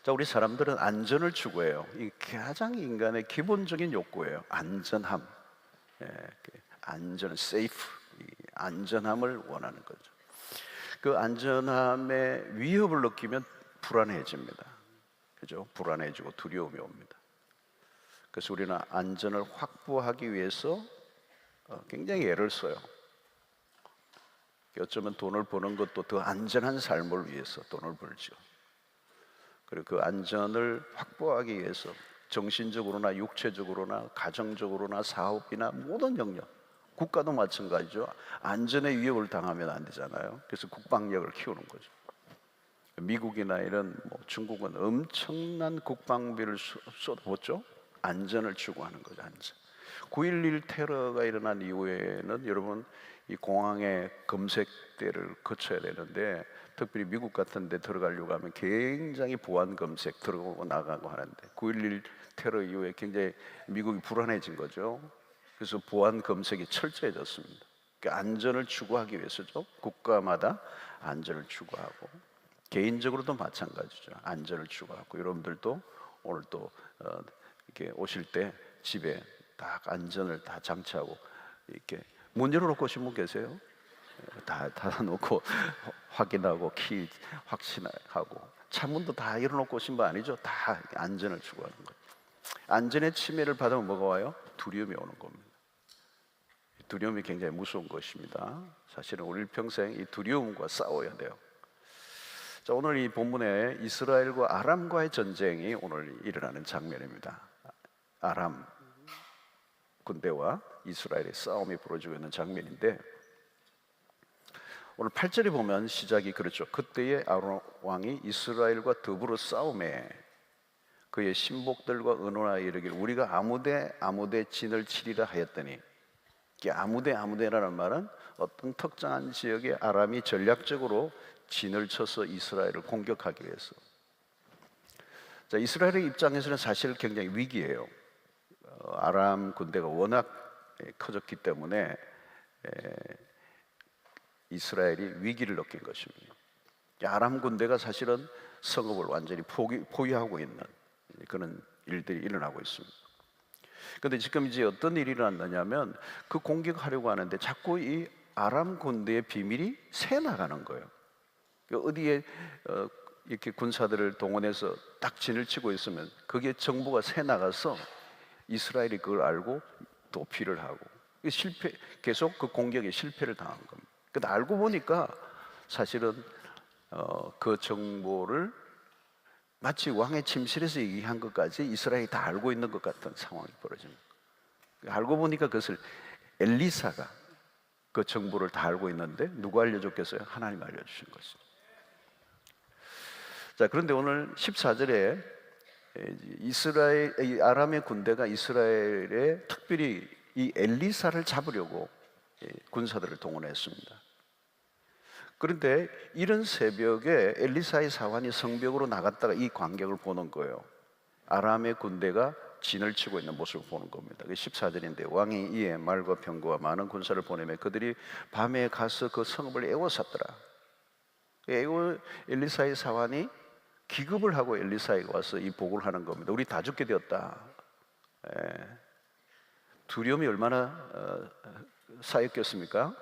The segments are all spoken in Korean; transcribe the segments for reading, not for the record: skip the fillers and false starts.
자, 우리 사람들은 안전을 추구해요. 이 가장 인간의 기본적인 욕구예요. 안전함. 예, 안전, safe, 이 안전함을 원하는 거죠. 그 안전함의 위협을 느끼면 불안해집니다. 그죠? 불안해지고 두려움이 옵니다. 그래서 우리는 안전을 확보하기 위해서 굉장히 애를 써요. 어쩌면 돈을 버는 것도 더 안전한 삶을 위해서 돈을 벌죠. 그리고 그 안전을 확보하기 위해서 정신적으로나 육체적으로나 가정적으로나 사업이나 모든 영역, 국가도 마찬가지죠. 안전의 위협을 당하면 안 되잖아요. 그래서 국방력을 키우는 거죠. 미국이나 이런 중국은 엄청난 국방비를 쏟아붓죠. 안전을 추구하는 거죠. 안전. 9.11 테러가 일어난 이후에는 여러분 이 공항에 검색대를 거쳐야 되는데, 특별히 미국 같은 데 들어가려고 하면 굉장히 보안 검색 들어가고 나가고 하는데, 9.11 테러 이후에 굉장히 미국이 불안해진 거죠. 그래서 보안 검색이 철저해졌습니다. 그러니까 안전을 추구하기 위해서죠. 국가마다 안전을 추구하고, 개인적으로도 마찬가지죠. 안전을 추구하고, 여러분들도 오늘 또 이렇게 오실 때 집에 딱 안전을 다 장치하고, 이렇게 문 열어놓고 오신 분 계세요? 다 닫아놓고 확인하고 키 확신하고, 창문도 다 열어놓고 오신 분 아니죠? 다 안전을 추구하는 거예요. 안전의 침해를 받으면 뭐가 와요? 두려움이 오는 겁니다. 두려움이 굉장히 무서운 것입니다. 사실은 우리 평생 이 두려움과 싸워야 돼요. 자, 오늘 이 본문에 이스라엘과 아람과의 전쟁이 오늘 일어나는 장면입니다. 아람 군대와 이스라엘의 싸움이 벌어지고 있는 장면인데, 오늘 8절에 보면 시작이 그렇죠. 그때의 아람 왕이 이스라엘과 더불어 싸움에 그의 신복들과 의논하여 이르기를 우리가 아무데 진을 치리라 하였더니, 이 아무데라는 말은 어떤 특정한 지역에 아람이 전략적으로 진을 쳐서 이스라엘을 공격하기 위해서. 자, 이스라엘의 입장에서는 사실 굉장히 위기예요. 아람 군대가 워낙 커졌기 때문에 이스라엘이 위기를 느낀 것입니다. 아람 군대가 사실은 성읍을 완전히 포위하고 있는 그런 일들이 일어나고 있습니다. 그런데 지금 이제 어떤 일이 일어났느냐면, 그 공격하려고 하는데 자꾸 이 아람 군대의 비밀이 새 나가는 거예요. 어디에 이렇게 군사들을 동원해서 딱 진을 치고 있으면 그게 정보가 새 나가서 이스라엘이 그걸 알고 도피를 하고, 계속 그 공격에 실패를 당한 겁니다. 근데 알고 보니까 사실은 그 정보를 마치 왕의 침실에서 얘기한 것까지 이스라엘이 다 알고 있는 것 같은 상황이 벌어집니다. 알고 보니까 그것을 엘리사가 그 정보를 다 알고 있는데 누가 알려줬겠어요? 하나님 알려주신 것이죠. 자, 그런데 오늘 14절에 이 아람의 군대가 이스라엘에 특별히 이 엘리사를 잡으려고 군사들을 동원했습니다. 그런데 이른 새벽에 엘리사의 사환이 성벽으로 나갔다가 이 광경을 보는 거예요. 아람의 군대가 진을 치고 있는 모습을 보는 겁니다. 14절인데 왕이 이에 말과 병거와 많은 군사를 보내며 그들이 밤에 가서 그 성읍을 에워쌌더라. 엘리사의 사환이 기급을 하고 엘리사에게 와서 이 보고를 하는 겁니다. 우리 다 죽게 되었다. 두려움이 얼마나 쌓였겠습니까?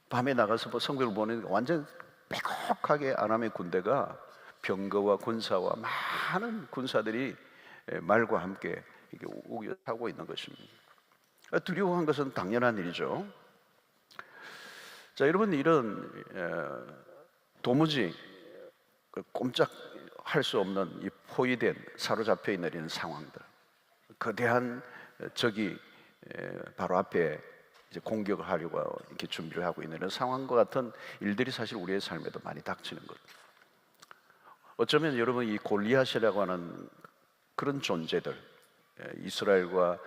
밤에 나가서 성벽을 보니까 완전 빼곡하게 아람의 군대가 병거와 군사와 많은 군사들이 말과 함께 이렇게 타고 있는 것입니다. 두려워한 것은 당연한 일이죠. 자, 여러분, 이런 도무지 꼼짝할 수 없는 이 포위된, 사로잡혀 있는 이런 상황들, 거대한 적이 바로 앞에 이제 공격을 하려고 이렇게 준비를 하고 있는 이런 상황과 같은 일들이 사실 우리의 삶에도 많이 닥치는 것. 어쩌면 여러분 이 골리앗이라고 하는 그런 존재들, 이스라엘과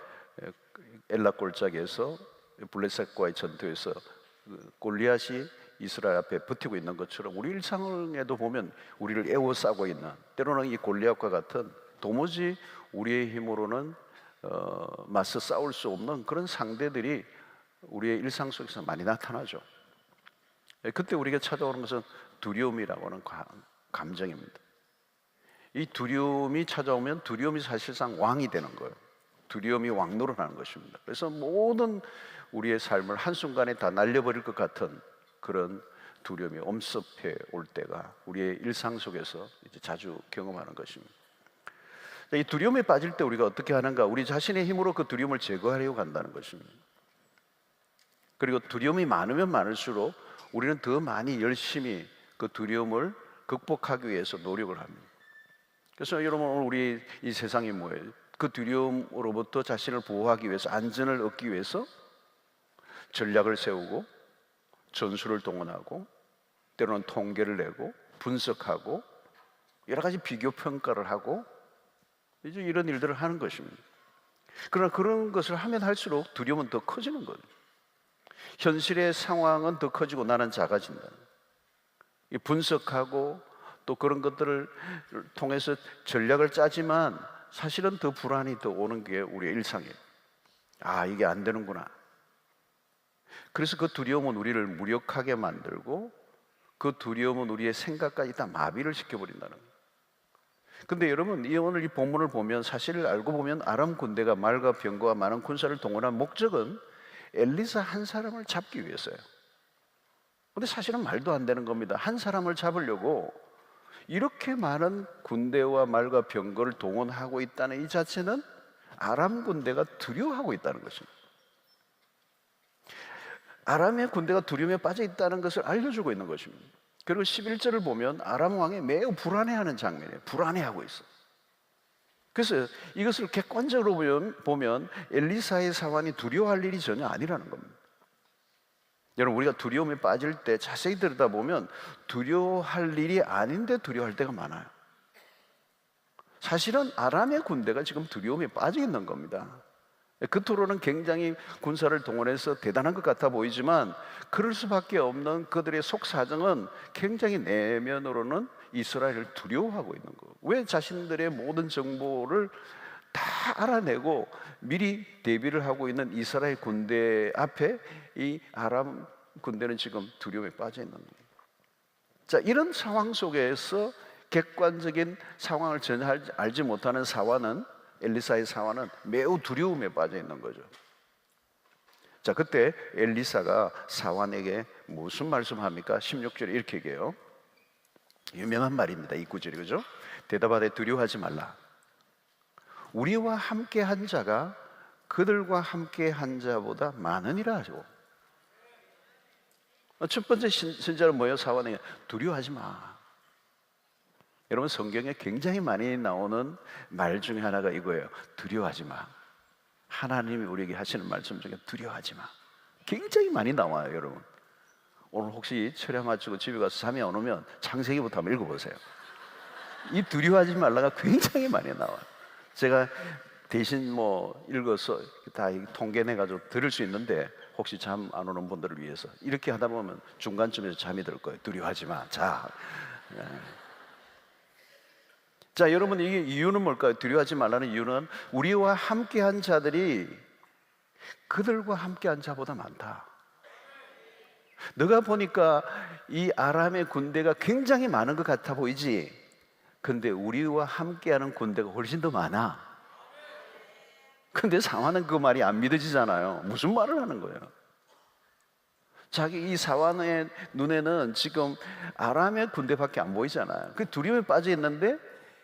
엘라 골짜기에서 블레셋과의 전투에서 골리앗이 이스라엘 앞에 버티고 있는 것처럼 우리 일상에도 보면 우리를 에워싸고 있는, 때로는 이 골리앗과 같은 도무지 우리의 힘으로는 맞서 싸울 수 없는 그런 상대들이 우리의 일상 속에서 많이 나타나죠. 그때 우리가 찾아오는 것은 두려움이라고 하는 감정입니다. 이 두려움이 찾아오면 두려움이 사실상 왕이 되는 거예요. 두려움이 왕노릇하는 것입니다. 그래서 모든 우리의 삶을 한순간에 다 날려버릴 것 같은 그런 두려움이 엄습해 올 때가 우리의 일상 속에서 이제 자주 경험하는 것입니다. 이 두려움에 빠질 때 우리가 어떻게 하는가? 우리 자신의 힘으로 그 두려움을 제거하려고 한다는 것입니다. 그리고 두려움이 많으면 많을수록 우리는 더 많이 열심히 그 두려움을 극복하기 위해서 노력을 합니다. 그래서 여러분, 오늘 우리 이 세상이 뭐예요? 그 두려움으로부터 자신을 보호하기 위해서, 안전을 얻기 위해서 전략을 세우고 전술을 동원하고 때로는 통계를 내고 분석하고 여러 가지 비교 평가를 하고 이제 이런 일들을 하는 것입니다. 그러나 그런 것을 하면 할수록 두려움은 더 커지는 거죠. 현실의 상황은 더 커지고 나는 작아진다. 분석하고 또 그런 것들을 통해서 전략을 짜지만 사실은 더 불안이 더 오는 게 우리의 일상이에요. 아, 이게 안 되는구나. 그래서 그 두려움은 우리를 무력하게 만들고 그 두려움은 우리의 생각까지 다 마비를 시켜버린다는 거예요. 근데 여러분, 오늘 이 본문을 보면 사실을 알고 보면 아람 군대가 말과 병거와 많은 군사를 동원한 목적은 엘리사 한 사람을 잡기 위해서예요. 근데 사실은 말도 안 되는 겁니다. 한 사람을 잡으려고 이렇게 많은 군대와 말과 병거를 동원하고 있다는 이 자체는 아람 군대가 두려워하고 있다는 것입니다. 아람의 군대가 두려움에 빠져 있다는 것을 알려주고 있는 것입니다. 그리고 11절을 보면 아람 왕이 매우 불안해하는 장면이에요. 불안해하고 있어. 그래서 이것을 객관적으로 보면 엘리사의 사환이 두려워할 일이 전혀 아니라는 겁니다. 여러분, 우리가 두려움에 빠질 때 자세히 들여다보면 두려워할 일이 아닌데 두려워할 때가 많아요. 사실은 아람의 군대가 지금 두려움에 빠져 있는 겁니다. 겉으로는 굉장히 군사를 동원해서 대단한 것 같아 보이지만 그럴 수밖에 없는 그들의 속사정은 굉장히 내면으로는 이스라엘을 두려워하고 있는 거예요. 왜 자신들의 모든 정보를 다 알아내고 미리 대비를 하고 있는 이스라엘 군대 앞에 이 아람 군대는 지금 두려움에 빠져 있는 거예요. 자, 이런 상황 속에서 객관적인 상황을 전혀 알지 못하는 사환은, 엘리사의 사환은 매우 두려움에 빠져 있는 거죠. 자, 그때 엘리사가 사환에게 무슨 말씀합니까? 16절에 이렇게 얘기해요. 유명한 말입니다. 이 구절이, 그죠? 대답하되 두려워하지 말라. 우리와 함께 한 자가 그들과 함께 한 자보다 많으니라 하시고. 첫 번째 신자는 뭐예요? 사환에게 두려워하지 마. 여러분, 성경에 굉장히 많이 나오는 말 중에 하나가 이거예요. 두려워하지 마. 하나님이 우리에게 하시는 말씀 중에 두려워하지 마. 굉장히 많이 나와요, 여러분. 오늘 혹시 철야 마치고 집에 가서 잠이 안 오면 창세기부터 한번 읽어보세요. 이 두려워하지 말라가 굉장히 많이 나와요. 제가 대신 읽어서 다 통계내가지고 들을 수 있는데 혹시 잠 안 오는 분들을 위해서 이렇게 하다 보면 중간쯤에서 잠이 들 거예요. 두려워하지 마. 자, 자, 여러분, 이게 이유는 뭘까요? 두려워하지 말라는 이유는 우리와 함께한 자들이 그들과 함께한 자보다 많다. 너가 보니까 이 아람의 군대가 굉장히 많은 것 같아 보이지? 근데 우리와 함께하는 군대가 훨씬 더 많아. 근데 사환은 그 말이 안 믿어지잖아요. 무슨 말을 하는 거예요? 자기 이 사환의 눈에는 지금 아람의 군대밖에 안 보이잖아요. 그 두려움에 빠져 있는데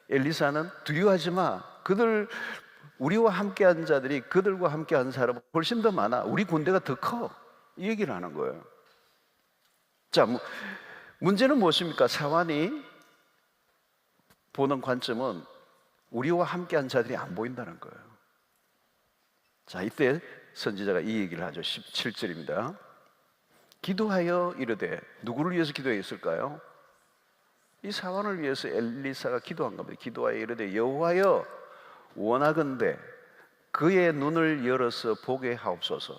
엘리사는 두려워하지 마. 우리와 함께한 자들이 그들과 함께한 사람은 훨씬 더 많아. 우리 군대가 더 커. 이 얘기를 하는 거예요. 자, 문제는 무엇입니까? 사환이 보는 관점은 우리와 함께한 자들이 안 보인다는 거예요. 자, 이때 선지자가 이 얘기를 하죠. 17절입니다. 기도하여 이르되, 누구를 위해서 기도했을까요? 이 사환을 위해서 엘리사가 기도한 겁니다. 기도하여 이르되, 여호와여 원하건대 그의 눈을 열어서 보게 하옵소서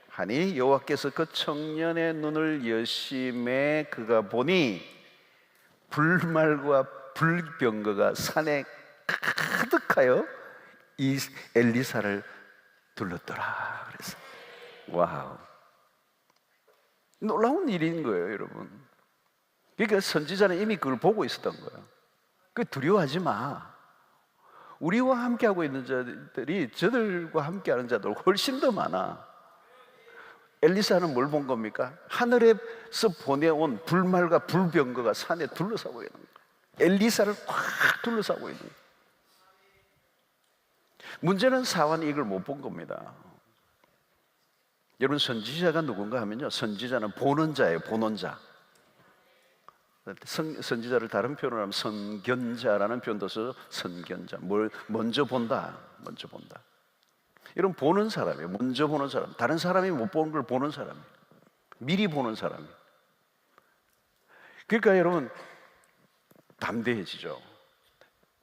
하니, 여호와께서 그 청년의 눈을 여심해 그가 보니 불말과 불병거가 산에 가득하여 이 엘리사를 둘렀더라. 그래서 와우, 놀라운 일인 거예요, 여러분. 그러니까 선지자는 이미 그걸 보고 있었던 거예요. 그 두려워하지 마. 우리와 함께하고 있는 자들이 저들과 함께하는 자들 훨씬 더 많아. 엘리사는 뭘 본 겁니까? 하늘에서 보내온 불말과 불병거가 산에 둘러싸고 있는 거예요. 엘리사를 꽉 둘러싸고 있는 거예요. 문제는 사환이 이걸 못 본 겁니다. 여러분, 선지자가 누군가 하면요, 선지자는 보는 자예요. 보는 자. 선지자를 다른 표현으로 하면 선견자라는 표현도 써서 선견자. 뭘 먼저 본다. 먼저 본다. 이런 보는 사람이에요. 먼저 보는 사람. 다른 사람이 못 보는 걸 보는 사람이에요. 미리 보는 사람이에요. 그러니까 여러분, 담대해지죠.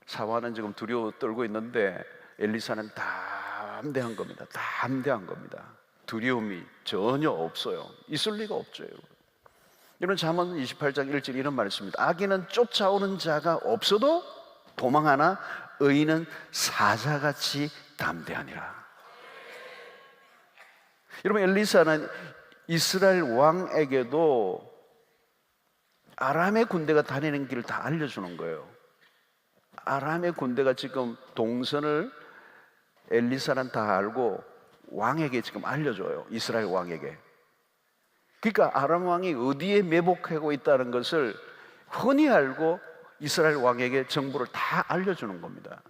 사환은 지금 두려워 떨고 있는데 엘리사는 담대한 겁니다. 담대한 겁니다. 두려움이 전혀 없어요. 있을 리가 없죠, 여러분. 여러분, 잠언 28장 1절 이런 말씀입니다. 악인은 쫓아오는 자가 없어도 도망하나 의인은 사자같이 담대하니라. 여러분, 엘리사는 이스라엘 왕에게도 아람의 군대가 다니는 길을 다 알려주는 거예요. 아람의 군대가 지금 동선을 엘리사는 다 알고 왕에게 지금 알려줘요. 이스라엘 왕에게. 그러니까 아람 왕이 어디에 매복하고 있다는 것을 흔히 알고 이스라엘 왕에게 정보를 다 알려주는 겁니다.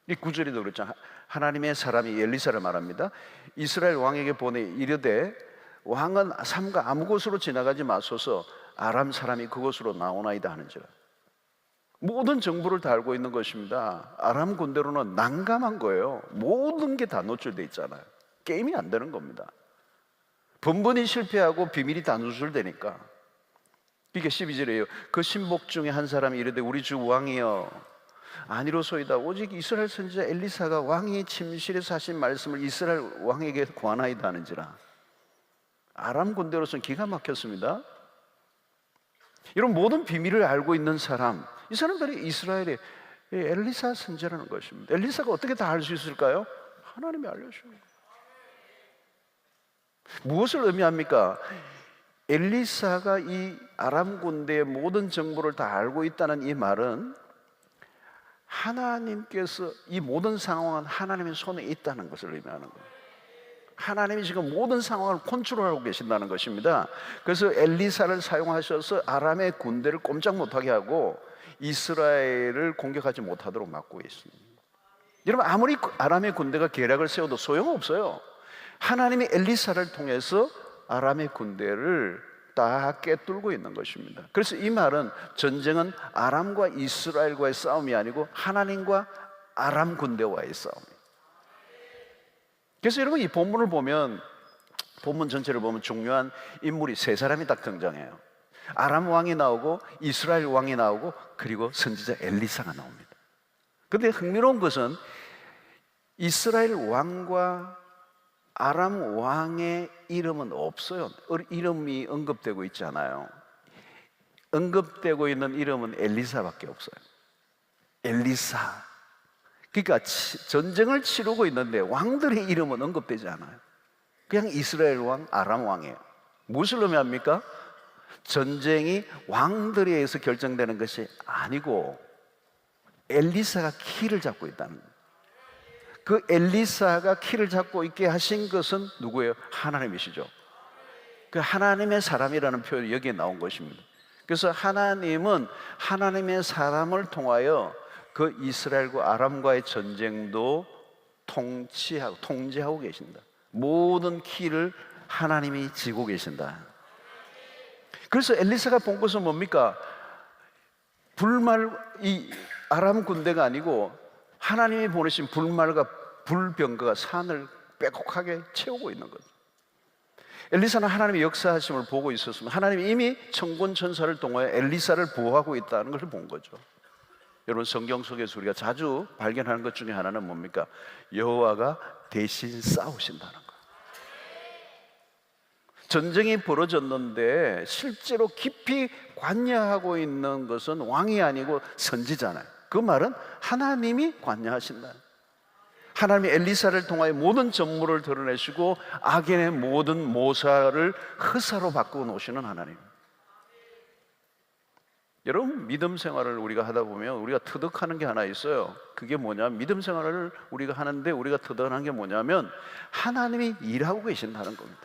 이 구절에도 그렇죠. 하나님의 사람이 엘리사를 말합니다. 이스라엘 왕에게 보내 이르되 왕은 삼가 아무 곳으로 지나가지 마소서 아람 사람이 그곳으로 나오나이다 하는지라. 모든 정보를 다 알고 있는 것입니다. 아람 군대로는 난감한 거예요. 모든 게 다 노출되어 있잖아요. 게임이 안 되는 겁니다. 번번이 실패하고 비밀이 다 누설되니까. 이게 12절이에요. 그 신복 중에 한 사람이 이르되 우리 주 왕이여 아니로소이다. 오직 이스라엘 선지자 엘리사가 왕이 침실에서 하신 말씀을 이스라엘 왕에게 관하이다 하는지라. 아람 군대로서는 기가 막혔습니다. 이런 모든 비밀을 알고 있는 사람, 이 사람들이 이스라엘의 엘리사 선지자라는 것입니다. 엘리사가 어떻게 다 알 수 있을까요? 하나님이 알려주는 거예요. 무엇을 의미합니까? 엘리사가 이 아람 군대의 모든 정보를 다 알고 있다는 이 말은 하나님께서 이 모든 상황은 하나님의 손에 있다는 것을 의미하는 거예요. 하나님이 지금 모든 상황을 컨트롤하고 계신다는 것입니다. 그래서 엘리사를 사용하셔서 아람의 군대를 꼼짝 못하게 하고 이스라엘을 공격하지 못하도록 막고 있습니다. 여러분, 아무리 아람의 군대가 계략을 세워도 소용없어요. 하나님이 엘리사를 통해서 아람의 군대를 다 꿰뚫고 있는 것입니다. 그래서 이 말은 전쟁은 아람과 이스라엘과의 싸움이 아니고 하나님과 아람 군대와의 싸움이에요. 그래서 여러분, 이 본문을 보면, 본문 전체를 보면 중요한 인물이 세 사람이 딱 등장해요. 아람 왕이 나오고 이스라엘 왕이 나오고 그리고 선지자 엘리사가 나옵니다. 그런데 흥미로운 것은 이스라엘 왕과 아람 왕의 이름은 없어요. 이름이 언급되고 있지 않아요. 언급되고 있는 이름은 엘리사밖에 없어요. 엘리사. 그러니까 전쟁을 치르고 있는데 왕들의 이름은 언급되지 않아요. 그냥 이스라엘 왕, 아람 왕이에요. 무엇을 의미합니까? 전쟁이 왕들에 의해서 결정되는 것이 아니고 엘리사가 키를 잡고 있다는 거예요. 그 엘리사가 키를 잡고 있게 하신 것은 누구예요? 하나님이시죠. 그 하나님의 사람이라는 표현이 여기에 나온 것입니다. 그래서 하나님은 하나님의 사람을 통하여 그 이스라엘과 아람과의 전쟁도 통제하고 계신다. 모든 키를 하나님이 쥐고 계신다. 그래서 엘리사가 본 것은 뭡니까? 이 아람 군대가 아니고 하나님이 보내신 불말과 불병거가 산을 빼곡하게 채우고 있는 거죠. 엘리사는 하나님의 역사하심을 보고 있었으면 하나님이 이미 천군 천사를 통하여 엘리사를 보호하고 있다는 것을 본 거죠. 여러분, 성경 속에서 우리가 자주 발견하는 것 중에 하나는 뭡니까? 여호와가 대신 싸우신다는 거예요. 전쟁이 벌어졌는데 실제로 깊이 관여하고 있는 것은 왕이 아니고 선지자잖아요. 그 말은 하나님이 관여하신다. 하나님이 엘리사를 통하여 모든 전무를 드러내시고 악인의 모든 모사를 허사로 바꾸어 놓으시는 하나님. 여러분, 믿음 생활을 우리가 하다 보면 우리가 터득하는 게 하나 있어요. 그게 뭐냐? 믿음 생활을 우리가 하는데 우리가 터득하는 게 뭐냐면 하나님이 일하고 계신다는 겁니다.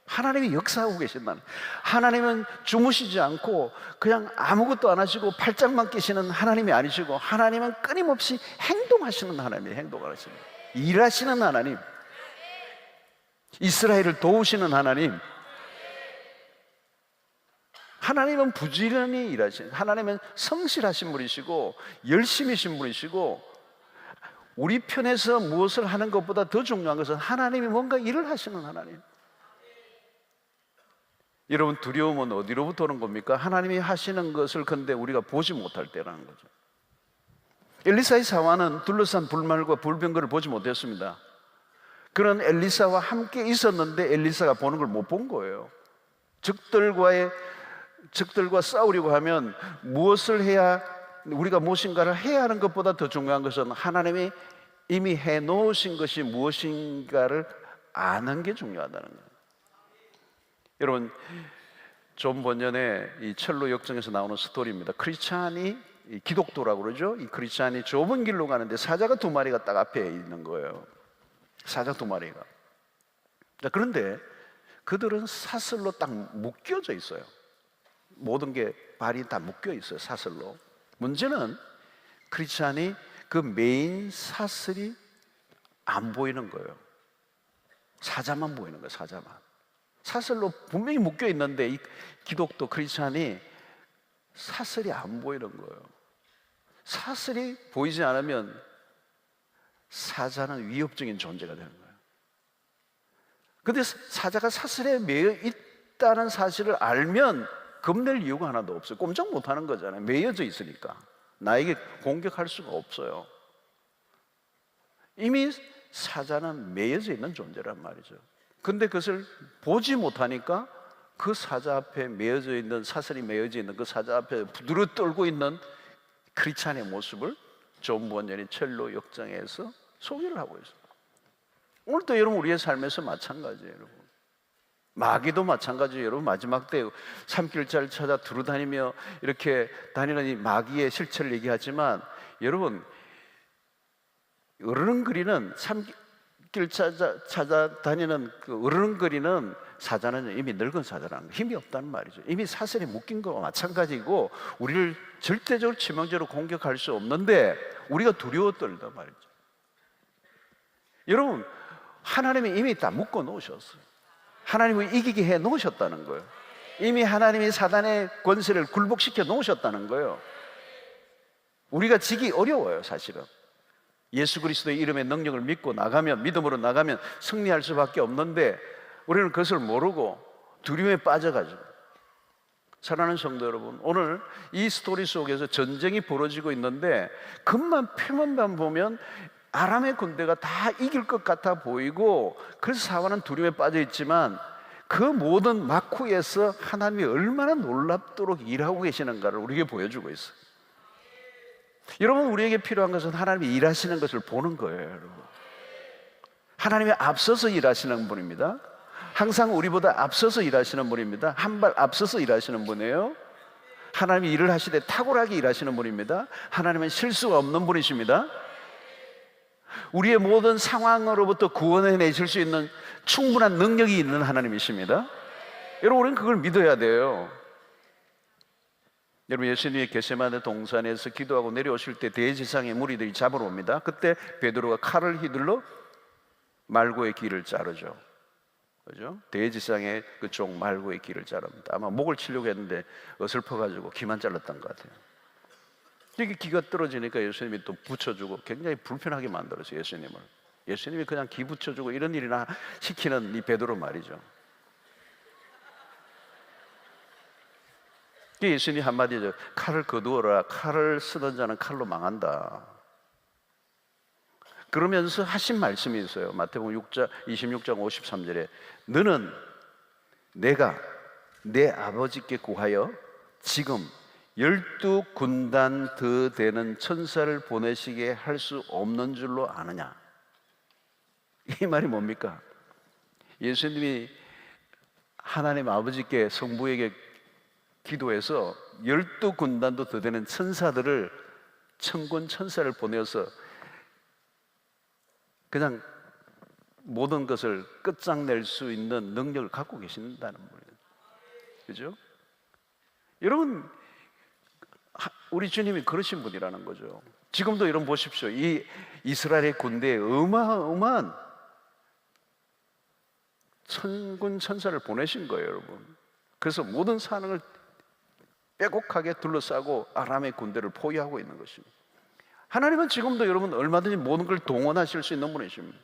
하나님이 역사하고 계신다는. 하나님은 주무시지 않고 그냥 아무것도 안 하시고 팔짱만 끼시는 하나님이 아니시고, 하나님은 끊임없이 행동하시는 하나님이에요. 행동하시는, 일하시는 하나님, 이스라엘을 도우시는 하나님. 하나님은 부지런히 일하시는, 하나님은 성실하신 분이시고 열심히신 분이시고, 우리 편에서 무엇을 하는 것보다 더 중요한 것은 하나님이 뭔가 일을 하시는 하나님. 여러분, 두려움은 어디로부터 오는 겁니까? 하나님이 하시는 것을 근데 우리가 보지 못할 때라는 거죠. 엘리사의 사화는 둘러싼 불말과 불병거를 보지 못했습니다. 그런 엘리사와 함께 있었는데 엘리사가 보는 걸 못 본 거예요. 적들과 싸우려고 하면 무엇을 해야, 우리가 무엇인가를 해야 하는 것보다 더 중요한 것은 하나님이 이미 해놓으신 것이 무엇인가를 아는 게 중요하다는 거예요. 여러분, 존 번연의 이 철로 역정에서 나오는 스토리입니다. 크리스찬이, 기독도라고 그러죠. 이 크리스찬이 좁은 길로 가는데 사자가 2마리가 딱 앞에 있는 거예요. 사자 2마리가. 그런데 그들은 사슬로 딱 묶여져 있어요. 모든 게 발이 다 묶여 있어요, 사슬로. 문제는 크리스찬이 그 메인 사슬이 안 보이는 거예요. 사자만 보이는 거예요, 사자만. 사슬로 분명히 묶여 있는데 이 기독도 크리스찬이 사슬이 안 보이는 거예요. 사슬이 보이지 않으면 사자는 위협적인 존재가 되는 거예요. 근데 사자가 사슬에 매여 있다는 사실을 알면 겁낼 이유가 하나도 없어요. 꼼짝 못하는 거잖아요. 매여져 있으니까 나에게 공격할 수가 없어요. 이미 사자는 매여져 있는 존재란 말이죠. 근데 그것을 보지 못하니까 그 사자 앞에 매여져 있는, 사슬이 매여져 있는 그 사자 앞에 부드러 떨고 있는 크리스찬의 모습을 존 번연이 철로 역정에서 소개를 하고 있어요. 오늘도 여러분, 우리의 삶에서 마찬가지예요. 여러분, 마귀도 마찬가지예요. 여러분, 마지막 때 산길자를 찾아 두루다니며 이렇게 다니는 이 마귀의 실체를 얘기하지만, 여러분, 으르렁거리는 산길 찾아다니는 그 으르렁거리는 사자는 이미 늙은 사자라는 거예요. 힘이 없다는 말이죠. 이미 사슬에 묶인 거와 마찬가지고 우리를 절대적으로 치명적으로 공격할 수 없는데 우리가 두려워 떨단 말이죠. 여러분, 하나님이 이미 다 묶어 놓으셨어요. 하나님을 이기게 해 놓으셨다는 거예요. 이미 하나님이 사단의 권세를 굴복시켜 놓으셨다는 거예요. 우리가 지기 어려워요, 사실은. 예수 그리스도의 이름의 능력을 믿고 나가면, 믿음으로 나가면 승리할 수밖에 없는데 우리는 그것을 모르고 두려움에 빠져가지고. 사랑하는 성도 여러분, 오늘 이 스토리 속에서 전쟁이 벌어지고 있는데 금만 표면만 보면 아람의 군대가 다 이길 것 같아 보이고, 그래서 사울은 두려움에 빠져 있지만 그 모든 막후에서 하나님이 얼마나 놀랍도록 일하고 계시는가를 우리에게 보여주고 있어요. 여러분, 우리에게 필요한 것은 하나님이 일하시는 것을 보는 거예요. 여러분, 하나님이 앞서서 일하시는 분입니다. 항상 우리보다 앞서서 일하시는 분입니다. 한 발 앞서서 일하시는 분이에요. 하나님이 일을 하시되 탁월하게 일하시는 분입니다. 하나님은 실수가 없는 분이십니다. 우리의 모든 상황으로부터 구원해 내실 수 있는 충분한 능력이 있는 하나님이십니다. 여러분, 우리는 그걸 믿어야 돼요. 여러분, 예수님이 겟세마네 동산에서 기도하고 내려오실 때 대지상의 무리들이 잡으러 옵니다. 그때 베드로가 칼을 휘둘러 말고의 길을 자르죠. 그죠? 대지상의 그쪽 말고의 길을 자릅니다. 아마 목을 치려고 했는데 어설퍼가지고 귀만 잘랐던 것 같아요. 이게 기가 떨어지니까 예수님이 또 붙여주고 굉장히 불편하게 만들었어요, 예수님을. 예수님이 그냥 기 붙여주고 이런 일이나 시키는 이 베드로 말이죠. 예수님이 한마디죠. 칼을 거두어라. 칼을 쓰던 자는 칼로 망한다. 그러면서 하신 말씀이 있어요. 마태복음 26장 53절에 너는 내가 내 아버지께 구하여 지금 12군단 더 되는 천사를 보내시게 할 수 없는 줄로 아느냐. 이 말이 뭡니까? 예수님이 하나님 아버지께, 성부에게 기도해서 12군단도 더 되는 천사들을, 천군 천사를 보내어서 그냥 모든 것을 끝장낼 수 있는 능력을 갖고 계신다는 분이에요. 그죠? 여러분, 우리 주님이 그러신 분이라는 거죠. 지금도 여러분 보십시오. 이 이스라엘의 군대에 어마어마한 천군 천사를 보내신 거예요, 여러분. 그래서 모든 산을 빼곡하게 둘러싸고 아람의 군대를 포위하고 있는 것입니다. 하나님은 지금도 여러분 얼마든지 모든 걸 동원하실 수 있는 분이십니다.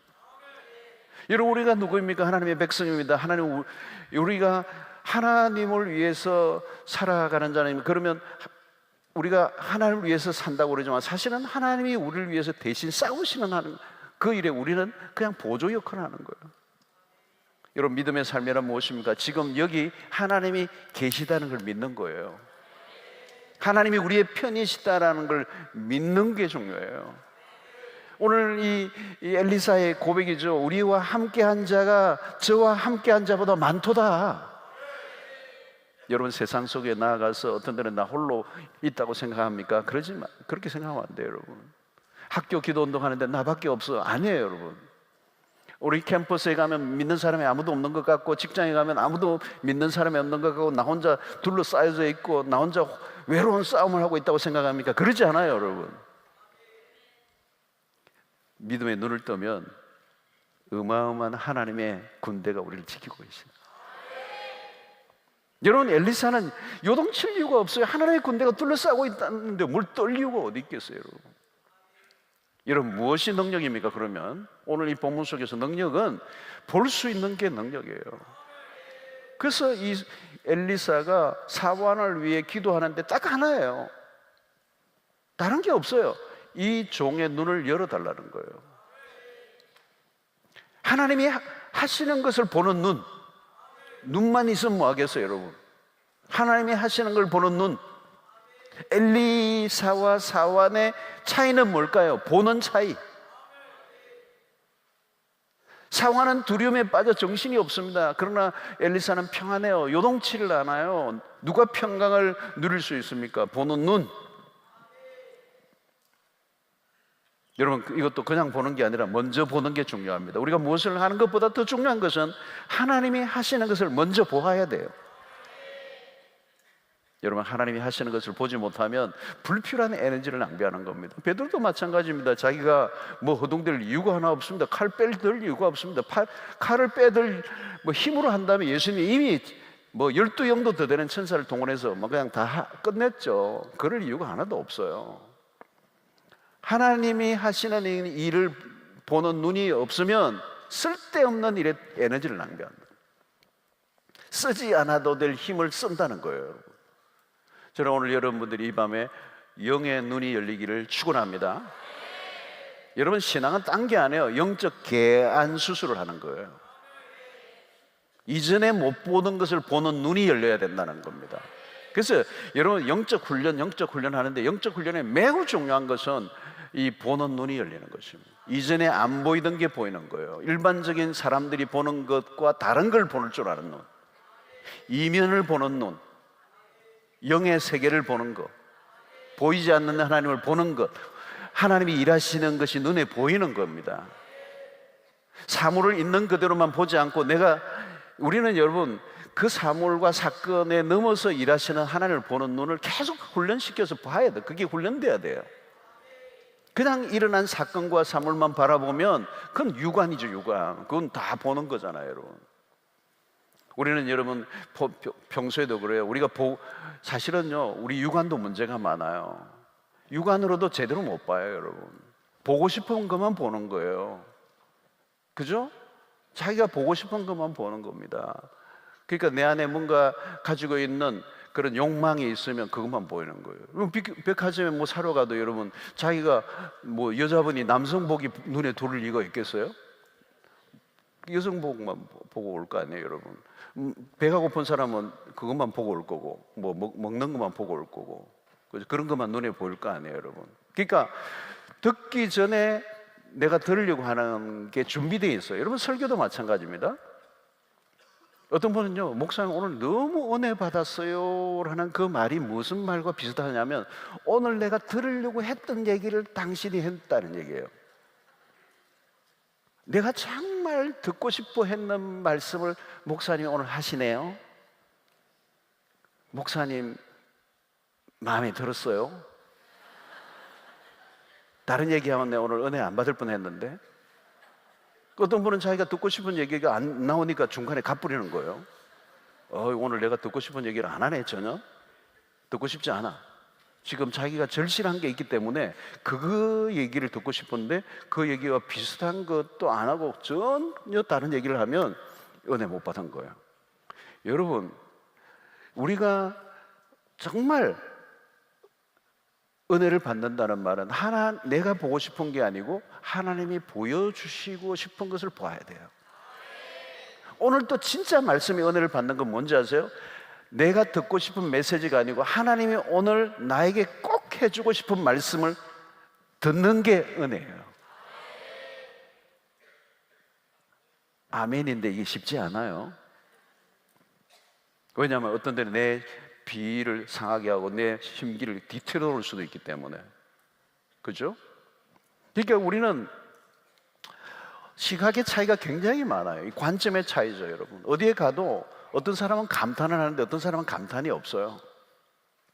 여러분, 우리가 누구입니까? 하나님의 백성입니다. 하나님, 우리가 하나님을 위해서 살아가는 자입니다. 그러면 우리가 하나님을 위해서 산다고 그러지만 사실은 하나님이 우리를 위해서 대신 싸우시는 그 일에 우리는 그냥 보조 역할을 하는 거예요. 여러분, 믿음의 삶이란 무엇입니까? 지금 여기 하나님이 계시다는 걸 믿는 거예요. 하나님이 우리의 편이시다라는 걸 믿는 게 중요해요. 오늘 이 엘리사의 고백이죠. 우리와 함께한 자가 저와 함께한 자보다 많도다. 여러분, 세상 속에 나아가서 어떤 데는 나 홀로 있다고 생각합니까? 그렇게 생각하면 안 돼요, 여러분. 학교 기도 운동하는데 나밖에 없어. 아니에요, 여러분. 우리 캠퍼스에 가면 믿는 사람이 아무도 없는 것 같고, 직장에 가면 아무도 믿는 사람이 없는 것 같고, 나 혼자 둘러싸여져 있고, 나 혼자 외로운 싸움을 하고 있다고 생각합니까? 그러지 않아요, 여러분. 믿음의 눈을 뜨면 어마어마한 하나님의 군대가 우리를 지키고 계십니다. 여러분, 엘리사는 요동칠 이유가 없어요. 하나님의 군대가 둘러싸고 있다는데 뭘 떨 이유가 어디 있겠어요, 여러분. 여러분, 무엇이 능력입니까? 그러면 오늘 이 본문 속에서 능력은 볼 수 있는 게 능력이에요. 그래서 이 엘리사가 사환을 위해 기도하는데 딱 하나예요. 다른 게 없어요. 이 종의 눈을 열어달라는 거예요. 하나님이 하시는 것을 보는 눈만 있으면 뭐 하겠어요, 여러분? 하나님이 하시는 걸 보는 눈. 엘리사와 사환의 차이는 뭘까요? 보는 차이. 사환은 두려움에 빠져 정신이 없습니다. 그러나 엘리사는 평안해요. 요동치를 않아요. 누가 평강을 누릴 수 있습니까? 보는 눈. 여러분, 이것도 그냥 보는 게 아니라 먼저 보는 게 중요합니다. 우리가 무엇을 하는 것보다 더 중요한 것은 하나님이 하시는 것을 먼저 보아야 돼요. 여러분, 하나님이 하시는 것을 보지 못하면 불필요한 에너지를 낭비하는 겁니다. 베드로도 마찬가지입니다. 자기가 뭐 허둥댈 이유가 하나 없습니다. 칼 빼들 이유가 없습니다. 칼을 빼들 힘으로 한다면 예수님이 이미 12영도 더 되는 천사를 동원해서 그냥 다 끝냈죠. 그럴 이유가 하나도 없어요. 하나님이 하시는 일을 보는 눈이 없으면 쓸데없는 일에 에너지를 낭비합니다. 쓰지 않아도 될 힘을 쓴다는 거예요. 저는 오늘 여러분들이 이 밤에 영의 눈이 열리기를 축원합니다. 여러분, 신앙은 딴 게 아니에요. 영적 개안 수술을 하는 거예요. 이전에 못 보던 것을 보는 눈이 열려야 된다는 겁니다. 그래서 여러분, 영적 훈련 하는데 영적 훈련에 매우 중요한 것은 이 보는 눈이 열리는 것입니다. 이전에 안 보이던 게 보이는 거예요. 일반적인 사람들이 보는 것과 다른 걸 보는 줄 아는 눈, 이면을 보는 눈, 영의 세계를 보는 것, 보이지 않는 하나님을 보는 것, 하나님이 일하시는 것이 눈에 보이는 겁니다. 사물을 있는 그대로만 보지 않고 우리는 여러분 그 사물과 사건에 넘어서 일하시는 하나님을 보는 눈을 계속 훈련시켜서 봐야 돼요. 그게 훈련돼야 돼요. 그냥 일어난 사건과 사물만 바라보면 그건 유관이죠, 유관. 그건 다 보는 거잖아요, 여러분. 우리는 여러분 평소에도 그래요. 우리가 사실은요, 우리 유관도 문제가 많아요. 유관으로도 제대로 못 봐요, 여러분. 보고 싶은 것만 보는 거예요. 그죠? 자기가 보고 싶은 것만 보는 겁니다. 그러니까 내 안에 뭔가 가지고 있는 그런 욕망이 있으면 그것만 보이는 거예요. 백화점에 사러 가도 여러분, 자기가 여자분이 남성복이 눈에 들어올 리가 있겠어요? 여성복만 보고 올 거 아니에요, 여러분. 배가 고픈 사람은 그것만 보고 올 거고, 먹는 것만 보고 올 거고, 그런 것만 눈에 보일 거 아니에요, 여러분. 그러니까 듣기 전에 내가 들으려고 하는 게 준비되어 있어요. 여러분, 설교도 마찬가지입니다. 어떤 분은요, 목사님 오늘 너무 은혜 받았어요 라는 그 말이 무슨 말과 비슷하냐면 오늘 내가 들으려고 했던 얘기를 당신이 했다는 얘기예요. 내가 정말 듣고 싶어 했는 말씀을 목사님이 오늘 하시네요. 목사님 마음에 들었어요? 다른 얘기하면 내가 오늘 은혜 안 받을 뻔했는데. 어떤 분은 자기가 듣고 싶은 얘기가 안 나오니까 중간에 갚으려는 거예요. 오늘 내가 듣고 싶은 얘기를 안 하네. 전혀 듣고 싶지 않아. 지금 자기가 절실한 게 있기 때문에 그 얘기를 듣고 싶은데 그 얘기와 비슷한 것도 안 하고 전혀 다른 얘기를 하면 은혜 못 받은 거예요. 여러분, 우리가 정말 은혜를 받는다는 말은 내가 보고 싶은 게 아니고 하나님이 보여주시고 싶은 것을 봐야 돼요. 오늘 또 진짜 말씀이 은혜를 받는 건 뭔지 아세요? 내가 듣고 싶은 메시지가 아니고 하나님이 오늘 나에게 꼭 해주고 싶은 말씀을 듣는 게 은혜예요. 아멘인데 이게 쉽지 않아요. 왜냐하면 어떤 데는 내 비위를 상하게 하고 내 심기를 뒤틀어올 수도 있기 때문에. 그죠? 그러니까 우리는 시각의 차이가 굉장히 많아요. 이 관점의 차이죠, 여러분. 어디에 가도 어떤 사람은 감탄을 하는데 어떤 사람은 감탄이 없어요.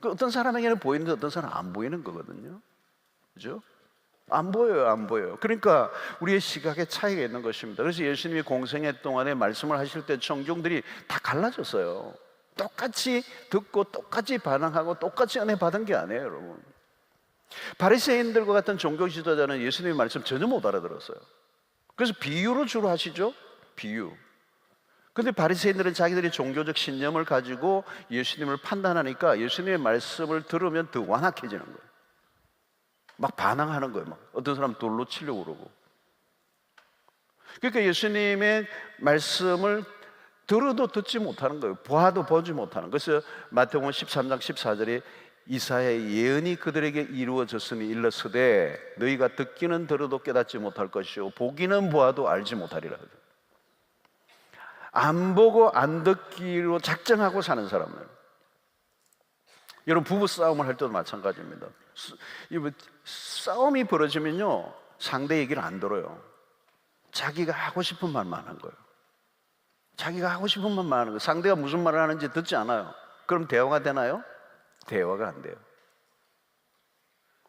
어떤 사람에게는 보이는데 어떤 사람은 안 보이는 거거든요. 그죠? 안 보여요, 안 보여요. 그러니까 우리의 시각의 차이가 있는 것입니다. 그래서 예수님이 공생애 동안에 말씀을 하실 때 청중들이 다 갈라졌어요. 똑같이 듣고 똑같이 반응하고 똑같이 은혜 받은 게 아니에요, 여러분. 바리새인들과 같은 종교 지도자는 예수님의 말씀 전혀 못 알아들었어요. 그래서 비유로 주로 하시죠. 비유. 근데 바리새인들은 자기들이 종교적 신념을 가지고 예수님을 판단하니까 예수님의 말씀을 들으면 더 완악해지는 거예요. 막 반항하는 거예요. 막 어떤 사람 돌로 치려고 그러고. 그러니까 예수님의 말씀을 들어도 듣지 못하는 거예요. 보아도 보지 못하는 거예요. 그래서 마태복음 13장 14절에 이사야의 예언이 그들에게 이루어졌으니 일렀으되 너희가 듣기는 들어도 깨닫지 못할 것이요 보기는 보아도 알지 못하리라. 안 보고 안 듣기로 작정하고 사는 사람들. 여러분, 부부 싸움을 할 때도 마찬가지입니다. 싸움이 벌어지면요 상대 얘기를 안 들어요. 자기가 하고 싶은 말만 하는 거예요. 자기가 하고 싶은 말만 하는 거예요. 상대가 무슨 말을 하는지 듣지 않아요. 그럼 대화가 되나요? 대화가 안 돼요.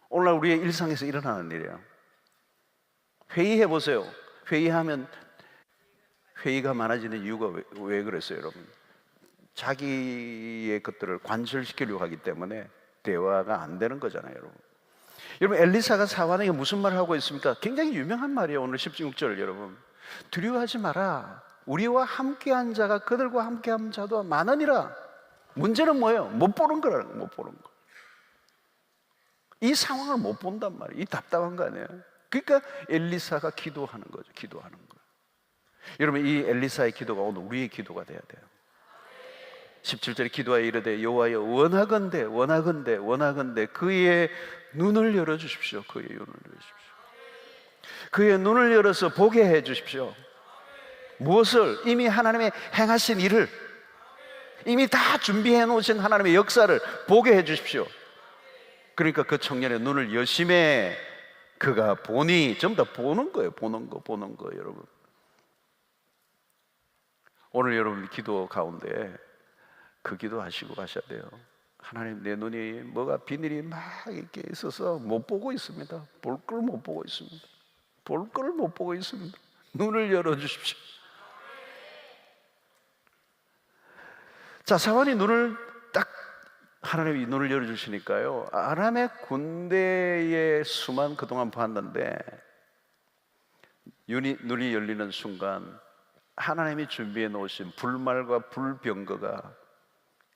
오늘날 우리의 일상에서 일어나는 일이에요. 회의해 보세요. 회의하면 회의가 많아지는 이유가 왜 그랬어요, 여러분? 자기의 것들을 관철시키려고 하기 때문에 대화가 안 되는 거잖아요, 여러분. 여러분, 엘리사가 사환에게 무슨 말을 하고 있습니까? 굉장히 유명한 말이에요. 오늘 16절 여러분. 두려워하지 마라. 우리와 함께한 자가 그들과 함께한 자도 많으니라. 문제는 뭐예요? 못 보는 거라는 거예요. 못 보는 거. 이 상황을 못 본단 말이에요. 이 답답한 거 아니에요? 그러니까 엘리사가 기도하는 거죠. 기도하는 거예요. 여러분, 이 엘리사의 기도가 오늘 우리의 기도가 돼야 돼요. 17절에 기도하여 이르되 여호와여 원하건대 원하건대 원하건대 그의 눈을 열어주십시오. 그의 눈을 열어주십시오. 그의 눈을 열어서 보게 해주십시오. 무엇을? 이미 하나님의 행하신 일을, 이미 다 준비해 놓으신 하나님의 역사를 보게 해주십시오. 그러니까 그 청년의 눈을 여심해 그가 보니, 전부 다 보는 거예요. 보는 거 여러분. 오늘 여러분 기도 가운데 그 기도 하시고 가셔야 돼요. 하나님, 내 눈이 뭐가 비늘이 막 이렇게 있어서 못 보고 있습니다. 볼 걸 못 보고 있습니다. 볼 걸 못 보고 있습니다. 눈을 열어주십시오. 자, 사환이 눈을 딱, 하나님이 눈을 열어주시니까요, 아람의 군대의 수만 그동안 봤는데 눈이 열리는 순간 하나님이 준비해 놓으신 불말과 불병거가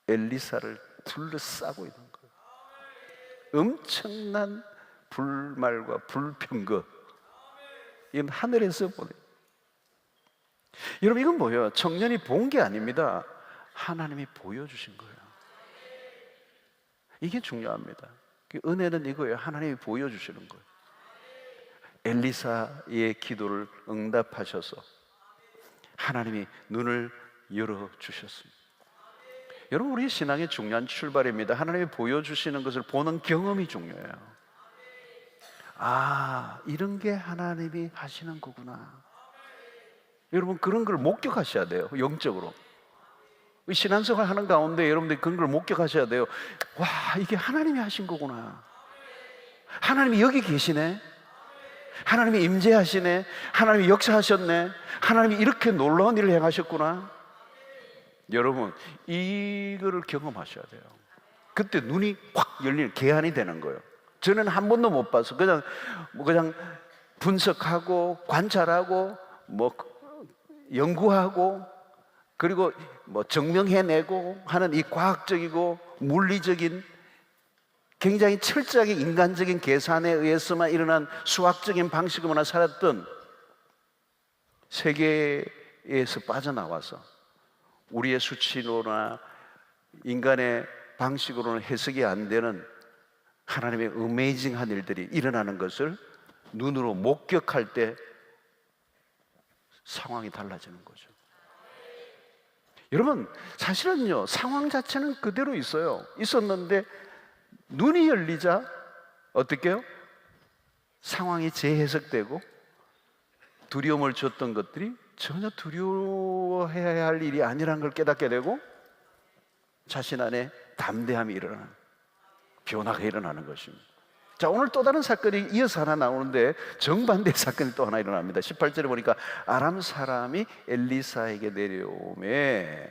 엘리사를 둘러싸고 있는 거예요. 엄청난 불말과 불병거. 이건 하늘에서 보내요. 여러분, 이건 뭐예요? 청년이 본 게 아닙니다. 하나님이 보여주신 거예요. 이게 중요합니다. 은혜는 이거예요. 하나님이 보여주시는 거예요. 엘리사의 기도를 응답하셔서 하나님이 눈을 열어주셨습니다. 여러분, 우리 신앙의 중요한 출발입니다. 하나님이 보여주시는 것을 보는 경험이 중요해요. 아, 이런 게 하나님이 하시는 거구나. 여러분, 그런 걸 목격하셔야 돼요. 영적으로 신앙생활 하는 가운데 여러분들이 그런 걸 목격하셔야 돼요. 와, 이게 하나님이 하신 거구나. 하나님이 여기 계시네. 하나님이 임재하시네. 하나님이 역사하셨네. 하나님이 이렇게 놀라운 일을 행하셨구나. 여러분, 이거를 경험하셔야 돼요. 그때 눈이 확 열리는 개안이 되는 거예요. 저는 한 번도 못 봐서 그냥 분석하고 관찰하고 연구하고 그리고 증명해내고 하는 이 과학적이고 물리적인 굉장히 철저하게 인간적인 계산에 의해서만 일어난 수학적인 방식으로만 살았던 세계에서 빠져나와서 우리의 수치로나 인간의 방식으로는 해석이 안 되는 하나님의 어메이징한 일들이 일어나는 것을 눈으로 목격할 때 상황이 달라지는 거죠. 여러분, 사실은요, 상황 자체는 그대로 있었는데 눈이 열리자 어떻게 해요? 상황이 재해석되고 두려움을 줬던 것들이 전혀 두려워해야 할 일이 아니라는 걸 깨닫게 되고 자신 안에 담대함이 일어나는, 변화가 일어나는 것입니다. 자, 오늘 또 다른 사건이 이어서 하나 나오는데 정반대의 사건이 또 하나 일어납니다. 18절에 보니까 아람 사람이 엘리사에게 내려오매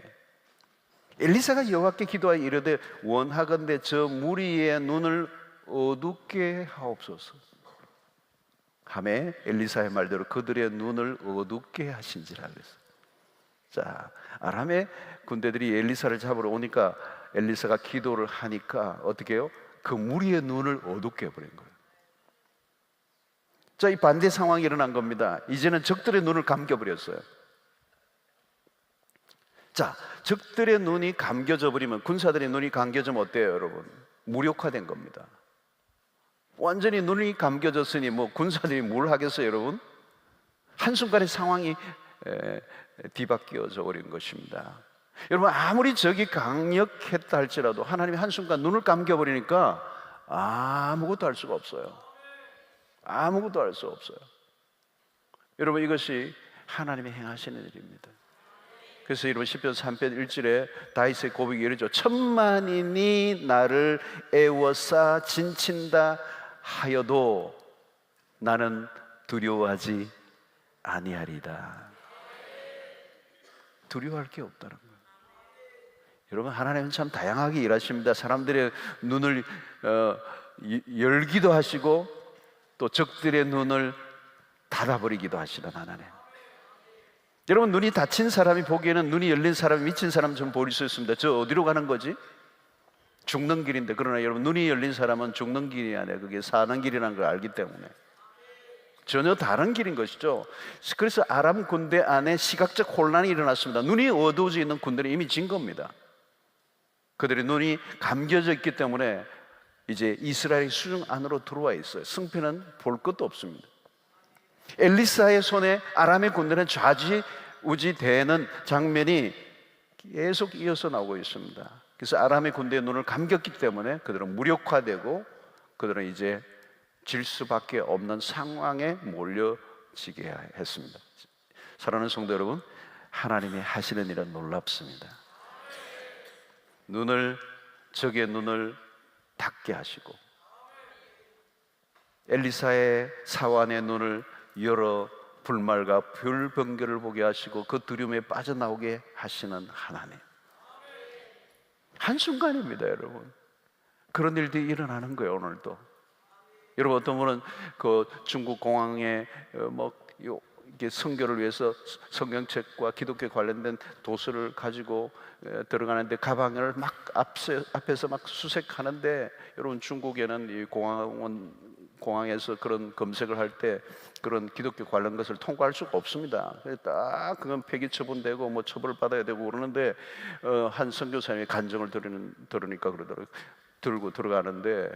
엘리사가 여호와께 기도하여 이르되 원하건대 저 무리의 눈을 어둡게 하옵소서 하매 엘리사의 말대로 그들의 눈을 어둡게 하신지라 그랬어요. 자, 아람의 군대들이 엘리사를 잡으러 오니까 엘리사가 기도를 하니까 어떻게 해요? 그 무리의 눈을 어둡게 해버린 거예요. 자, 이 반대 상황이 일어난 겁니다. 이제는 적들의 눈을 감겨버렸어요. 자, 적들의 눈이 감겨져 버리면, 군사들의 눈이 감겨지면 어때요, 여러분? 무력화된 겁니다. 완전히 눈이 감겨졌으니 군사들이 뭘 하겠어요, 여러분? 한순간에 상황이 뒤바뀌어져 버린 것입니다. 여러분, 아무리 적이 강력했다 할지라도 하나님이 한순간 눈을 감겨버리니까 아무것도 할 수가 없어요. 아무것도 할 수 없어요. 여러분, 이것이 하나님이 행하시는 일입니다. 그래서 여러분, 시편 3편 1절에 다윗의 고백이 이러죠. 천만인이 나를 애워싸 진친다 하여도 나는 두려워하지 아니하리다. 두려워할 게 없다는 거예요. 여러분, 하나님은 참 다양하게 일하십니다. 사람들의 눈을 열기도 하시고 또 적들의 눈을 닫아버리기도 하시던 하나님. 여러분, 눈이 닫힌 사람이 보기에는 눈이 열린 사람이 미친 사람 좀 보일 수 있습니다. 저 어디로 가는 거지? 죽는 길인데, 그러나 여러분, 눈이 열린 사람은 죽는 길이 아니라 그게 사는 길이라는 걸 알기 때문에 전혀 다른 길인 것이죠. 그래서 아람 군대 안에 시각적 혼란이 일어났습니다. 눈이 어두워져 있는 군대는 이미 진 겁니다. 그들의 눈이 감겨져 있기 때문에 이제 이스라엘 수중 안으로 들어와 있어요. 승패는 볼 것도 없습니다. 엘리사의 손에 아람의 군대는 좌지우지되는 장면이 계속 이어서 나오고 있습니다. 그래서 아람의 군대의 눈을 감겼기 때문에 그들은 무력화되고 그들은 이제 질 수밖에 없는 상황에 몰려지게 했습니다. 사랑하는 성도 여러분, 하나님이 하시는 일은 놀랍습니다. 적의 눈을 닫게 하시고 엘리사의 사환의 눈을 열어 불말과 별번개를 보게 하시고 그 두려움에 빠져나오게 하시는 하나님. 한순간입니다, 여러분. 그런 일들이 일어나는 거예요, 오늘도. 여러분, 어떤 분은 그 중국 공항에 이게 선교를 위해서 성경책과 기독교 관련된 도서를 가지고 들어가는데 가방을 막 앞에서 막 수색하는데, 여러분, 중국에는 이 공항에서 그런 검색을 할 때 그런 기독교 관련 것을 통과할 수가 없습니다. 딱 그건 폐기 처분되고 처벌받아야 되고 그러는데 한 선교사님이 간증을 들으니까 그러더라고요. 들고 들어가는데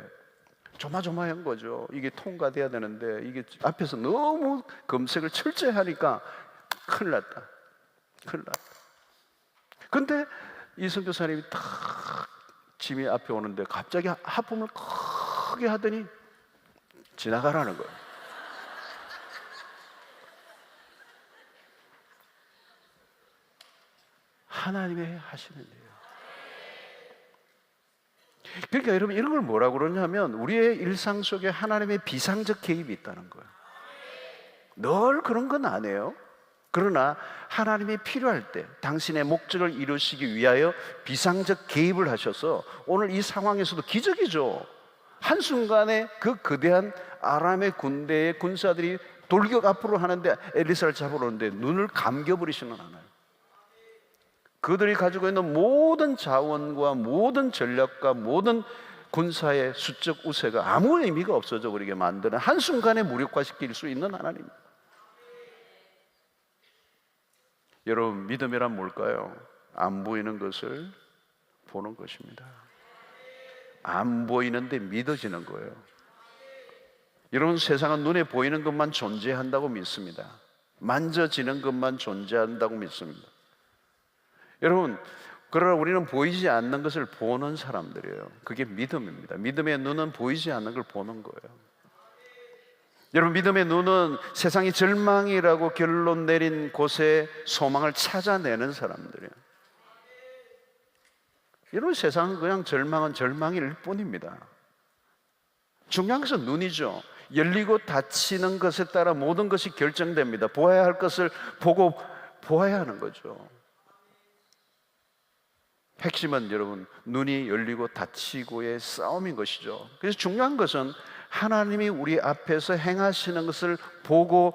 조마조마한 거죠. 이게 통과돼야 되는데 이게 앞에서 너무 검색을 철저히 하니까 큰일 났다. 근데 이 선교사님이 탁 짐이 앞에 오는데 갑자기 하품을 크게 하더니 지나가라는 거예요. 하나님의 하시는 일이에요. 그러니까 여러분 이런 걸 뭐라고 그러냐면 우리의 일상 속에 하나님의 비상적 개입이 있다는 거예요. 늘 그런 건 아니에요. 그러나 하나님이 필요할 때 당신의 목적을 이루시기 위하여 비상적 개입을 하셔서 오늘 이 상황에서도 기적이죠. 한순간에 그 거대한 아람의 군대의 군사들이 돌격 앞으로 하는데 엘리사를 잡으러 오는데 눈을 감겨버리시는 하나님. 그들이 가지고 있는 모든 자원과 모든 전략과 모든 군사의 수적 우세가 아무 의미가 없어져 버리게 만드는 한순간에 무력화시킬 수 있는 하나님. 여러분 믿음이란 뭘까요? 안 보이는 것을 보는 것입니다. 안 보이는데 믿어지는 거예요. 여러분 세상은 눈에 보이는 것만 존재한다고 믿습니다. 만져지는 것만 존재한다고 믿습니다. 여러분 그러나 우리는 보이지 않는 것을 보는 사람들이에요. 그게 믿음입니다. 믿음의 눈은 보이지 않는 걸 보는 거예요. 여러분 믿음의 눈은 세상이 절망이라고 결론 내린 곳에 소망을 찾아내는 사람들이에요. 여러분 세상은 그냥 절망은 절망일 뿐입니다. 중요한 것은 눈이죠. 열리고 닫히는 것에 따라 모든 것이 결정됩니다. 보아야 할 것을 보고 보아야 하는 거죠. 핵심은 여러분 눈이 열리고 닫히고의 싸움인 것이죠. 그래서 중요한 것은 하나님이 우리 앞에서 행하시는 것을 보고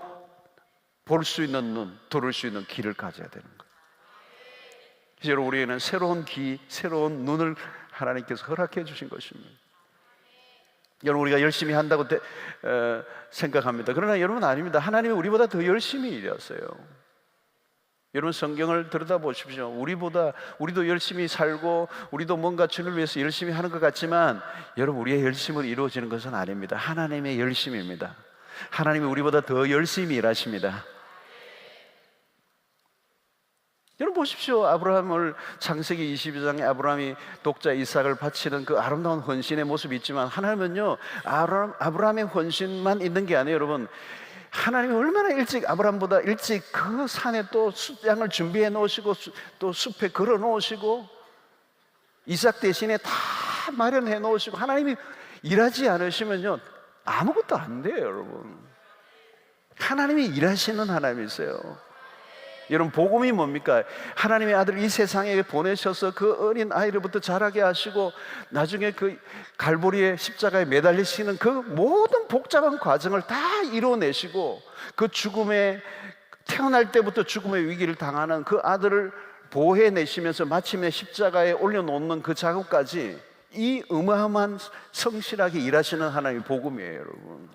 볼 수 있는 눈, 들을 수 있는 귀를 가져야 되는 거예요. 그래서 여러분 우리에게는 새로운 귀, 새로운 눈을 하나님께서 허락해 주신 것입니다. 여러분 우리가 열심히 한다고 생각합니다. 그러나 여러분 아닙니다. 하나님이 우리보다 더 열심히 일하세요. 여러분 성경을 들여다보십시오. 우리도 열심히 살고 우리도 뭔가 주님을 위해서 열심히 하는 것 같지만 여러분 우리의 열심으로 이루어지는 것은 아닙니다. 하나님의 열심입니다. 하나님이 우리보다 더 열심히 일하십니다. 여러분 보십시오. 아브라함을 창세기 22장에 아브라함이 독자 이삭을 바치는 그 아름다운 헌신의 모습이 있지만 하나님은요 아브라함의 헌신만 있는 게 아니에요. 여러분 하나님이 얼마나 일찍 아브라함보다 일찍 그 산에 또 숫양을 준비해 놓으시고 또 숲에 걸어 놓으시고 이삭 대신에 다 마련해 놓으시고 하나님이 일하지 않으시면요 아무것도 안 돼요. 여러분 하나님이 일하시는 하나님이세요. 여러분 복음이 뭡니까? 하나님의 아들 이 세상에 보내셔서 그 어린 아이를부터 자라게 하시고 나중에 그 갈보리의 십자가에 매달리시는 그 모든 복잡한 과정을 다 이뤄내시고 그 죽음에 태어날 때부터 죽음의 위기를 당하는 그 아들을 보호해내시면서 마침내 십자가에 올려놓는 그 작업까지 이 어마어마한 성실하게 일하시는 하나님의 복음이에요. 여러분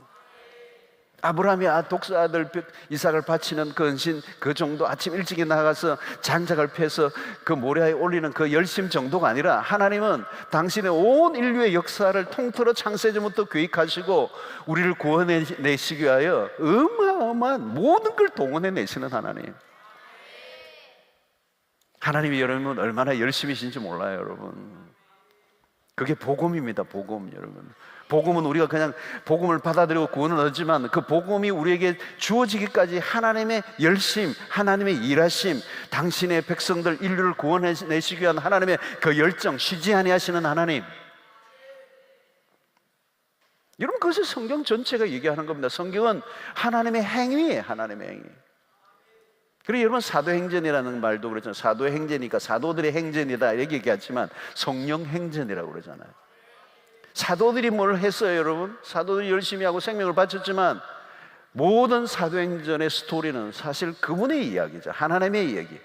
아브라함이 독사 아들 이삭을 바치는 그 헌신 그 정도 아침 일찍이 나가서 장작을 패서 그 모래에 올리는 그 열심 정도가 아니라 하나님은 당신의 온 인류의 역사를 통틀어 창세전부터 계획하시고 우리를 구원해내시기 위하여 어마어마한 모든 걸 동원해내시는 하나님. 하나님이 여러분 얼마나 열심히신지 몰라요. 여러분 그게 복음입니다. 복음. 여러분 복음은 우리가 그냥 복음을 받아들이고 구원을 얻지만 그 복음이 우리에게 주어지기까지 하나님의 열심, 하나님의 일하심, 당신의 백성들 인류를 구원해내시기 위한 하나님의 그 열정, 쉬지 아니하시는 하나님. 여러분 그것이 성경 전체가 얘기하는 겁니다. 성경은 하나님의 행위예요. 하나님의 행위. 그리고 여러분 사도행전이라는 말도 그렇잖아요. 사도의 행전이니까 사도들의 행전이다 이렇게 얘기하지만 성령 행전이라고 그러잖아요. 사도들이 뭘 했어요? 여러분 사도들이 열심히 하고 생명을 바쳤지만 모든 사도행전의 스토리는 사실 그분의 이야기죠. 하나님의 이야기.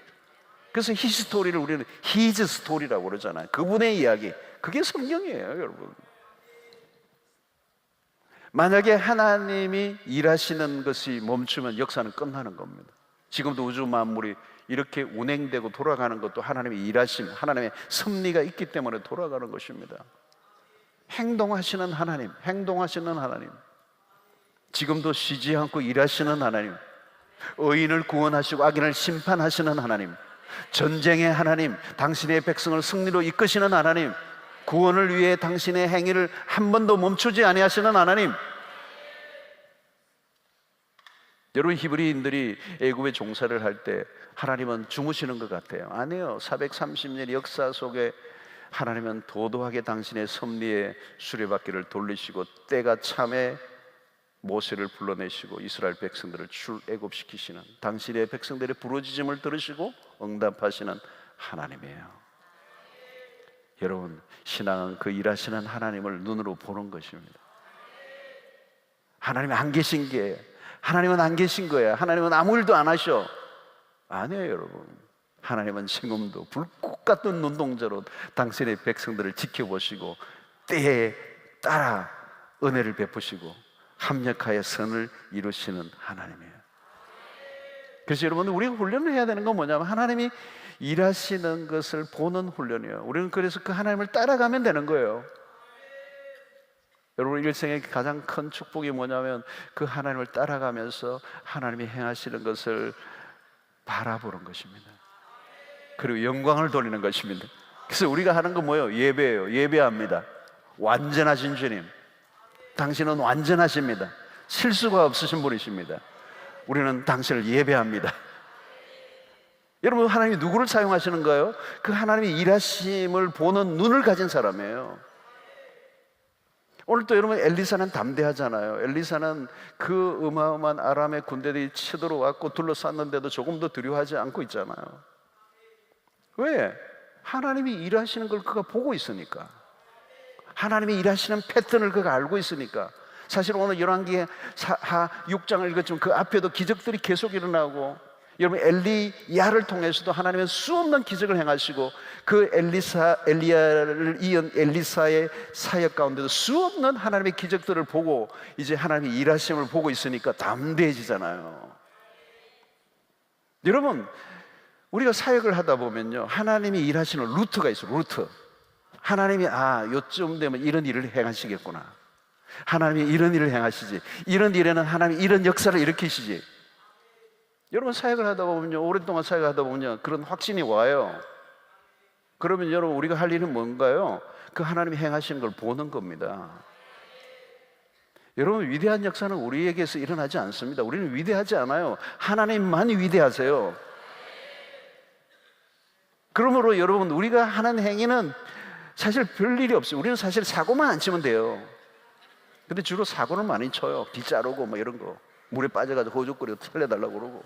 그래서 히스토리를 우리는 히즈 스토리라고 그러잖아요. 그분의 이야기. 그게 성경이에요. 여러분 만약에 하나님이 일하시는 것이 멈추면 역사는 끝나는 겁니다. 지금도 우주 만물이 이렇게 운행되고 돌아가는 것도 하나님의 일하심, 하나님의 섭리가 있기 때문에 돌아가는 것입니다. 행동하시는 하나님, 행동하시는 하나님, 지금도 쉬지 않고 일하시는 하나님, 의인을 구원하시고 악인을 심판하시는 하나님, 전쟁의 하나님, 당신의 백성을 승리로 이끄시는 하나님, 구원을 위해 당신의 행위를 한 번도 멈추지 아니하시는 하나님. 여러분, 히브리인들이 애굽에 종사를 할 때 하나님은 주무시는 것 같아요. 아니에요. 430년 역사 속에 하나님은 도도하게 당신의 섭리의 수레바퀴를 돌리시고 때가 참에 모세를 불러내시고 이스라엘 백성들을 출애굽시키시는, 당신의 백성들의 부르짖음을 들으시고 응답하시는 하나님이에요. 여러분, 신앙은 그 일하시는 하나님을 눈으로 보는 것입니다. 하나님이 안 계신 게, 하나님은 안 계신 거야. 하나님은 아무 일도 안 하셔. 아니에요, 여러분. 하나님은 지금도 불꽃 같은 눈동자로 당신의 백성들을 지켜보시고 때에 따라 은혜를 베푸시고 합력하여 선을 이루시는 하나님이에요. 그래서 여러분, 우리가 훈련을 해야 되는 건 뭐냐면 하나님이 일하시는 것을 보는 훈련이에요. 우리는 그래서 그 하나님을 따라가면 되는 거예요. 여러분, 일생의 가장 큰 축복이 뭐냐면 그 하나님을 따라가면서 하나님이 행하시는 것을 바라보는 것입니다. 그리고 영광을 돌리는 것입니다. 그래서 우리가 하는 건 뭐예요? 예배예요. 예배합니다. 완전하신 주님, 당신은 완전하십니다. 실수가 없으신 분이십니다. 우리는 당신을 예배합니다. 여러분, 하나님이 누구를 사용하시는 거예요? 그 하나님의 일하심을 보는 눈을 가진 사람이에요. 오늘 또 여러분, 엘리사는 담대하잖아요. 엘리사는 그 어마어마한 아람의 군대들이 치들어왔고 둘러쌌는데도 조금도 두려워하지 않고 있잖아요. 왜? 하나님이 일하시는 걸 그가 보고 있으니까. 하나님이 일하시는 패턴을 그가 알고 있으니까. 사실 오늘 열왕기 하 6장을 읽었지만 그 앞에도 기적들이 계속 일어나고, 여러분, 엘리야를 통해서도 하나님은 수없는 기적을 행하시고 그 엘리야를 이은 엘리사의 사역 가운데도 수없는 하나님의 기적들을 보고 이제 하나님의 일하심을 보고 있으니까 담대해지잖아요. 여러분, 우리가 사역을 하다 보면요, 하나님이 일하시는 루트가 있어요. 루트. 하나님이 요쯤 되면 이런 일을 행하시겠구나. 하나님이 이런 일을 행하시지. 이런 일에는 하나님이 이런 역사를 일으키시지. 여러분, 사역을 하다 보면요, 오랫동안 사역을 하다 보면요, 그런 확신이 와요. 그러면 여러분, 우리가 할 일은 뭔가요? 그 하나님이 행하시는 걸 보는 겁니다. 여러분, 위대한 역사는 우리에게서 일어나지 않습니다. 우리는 위대하지 않아요. 하나님만 위대하세요. 그러므로 여러분, 우리가 하는 행위는 사실 별일이 없어요. 우리는 사실 사고만 안 치면 돼요. 근데 주로 사고를 많이 쳐요. 비 자르고 뭐 이런 거, 물에 빠져가지고 호적거리고 살려달라고 그러고.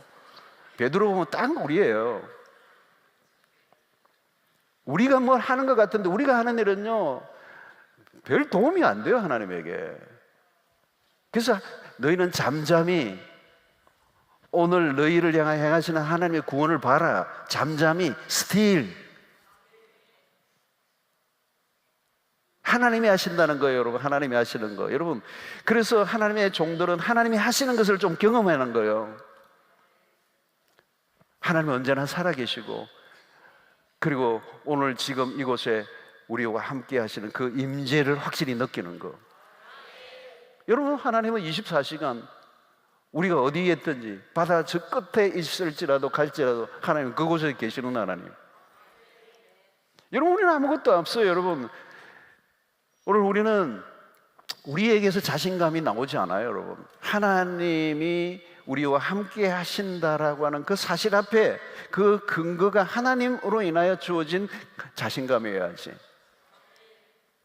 베드로 보면 딱 우리예요. 우리가 뭘 하는 것 같은데 우리가 하는 일은요, 별 도움이 안 돼요, 하나님에게. 그래서 너희는 잠잠히 오늘 너희를 향하여 행하시는 하나님의 구원을 봐라. 잠잠히, still. 하나님이 하신다는 거예요, 여러분. 하나님이 하시는 거. 여러분, 그래서 하나님의 종들은 하나님이 하시는 것을 좀 경험하는 거예요. 하나님은 언제나 살아계시고, 그리고 오늘 지금 이곳에 우리와 함께 하시는 그 임재를 확실히 느끼는 거. 여러분, 하나님은 24시간 우리가 어디에 있든지 바다 저 끝에 있을지라도 갈지라도 하나님은 그곳에 계시는 하나님. 여러분, 우리는 아무것도 없어요. 여러분, 오늘 우리는 우리에게서 자신감이 나오지 않아요, 여러분. 하나님이 우리와 함께 하신다라고 하는 그 사실 앞에 그 근거가 하나님으로 인하여 주어진 자신감이어야지.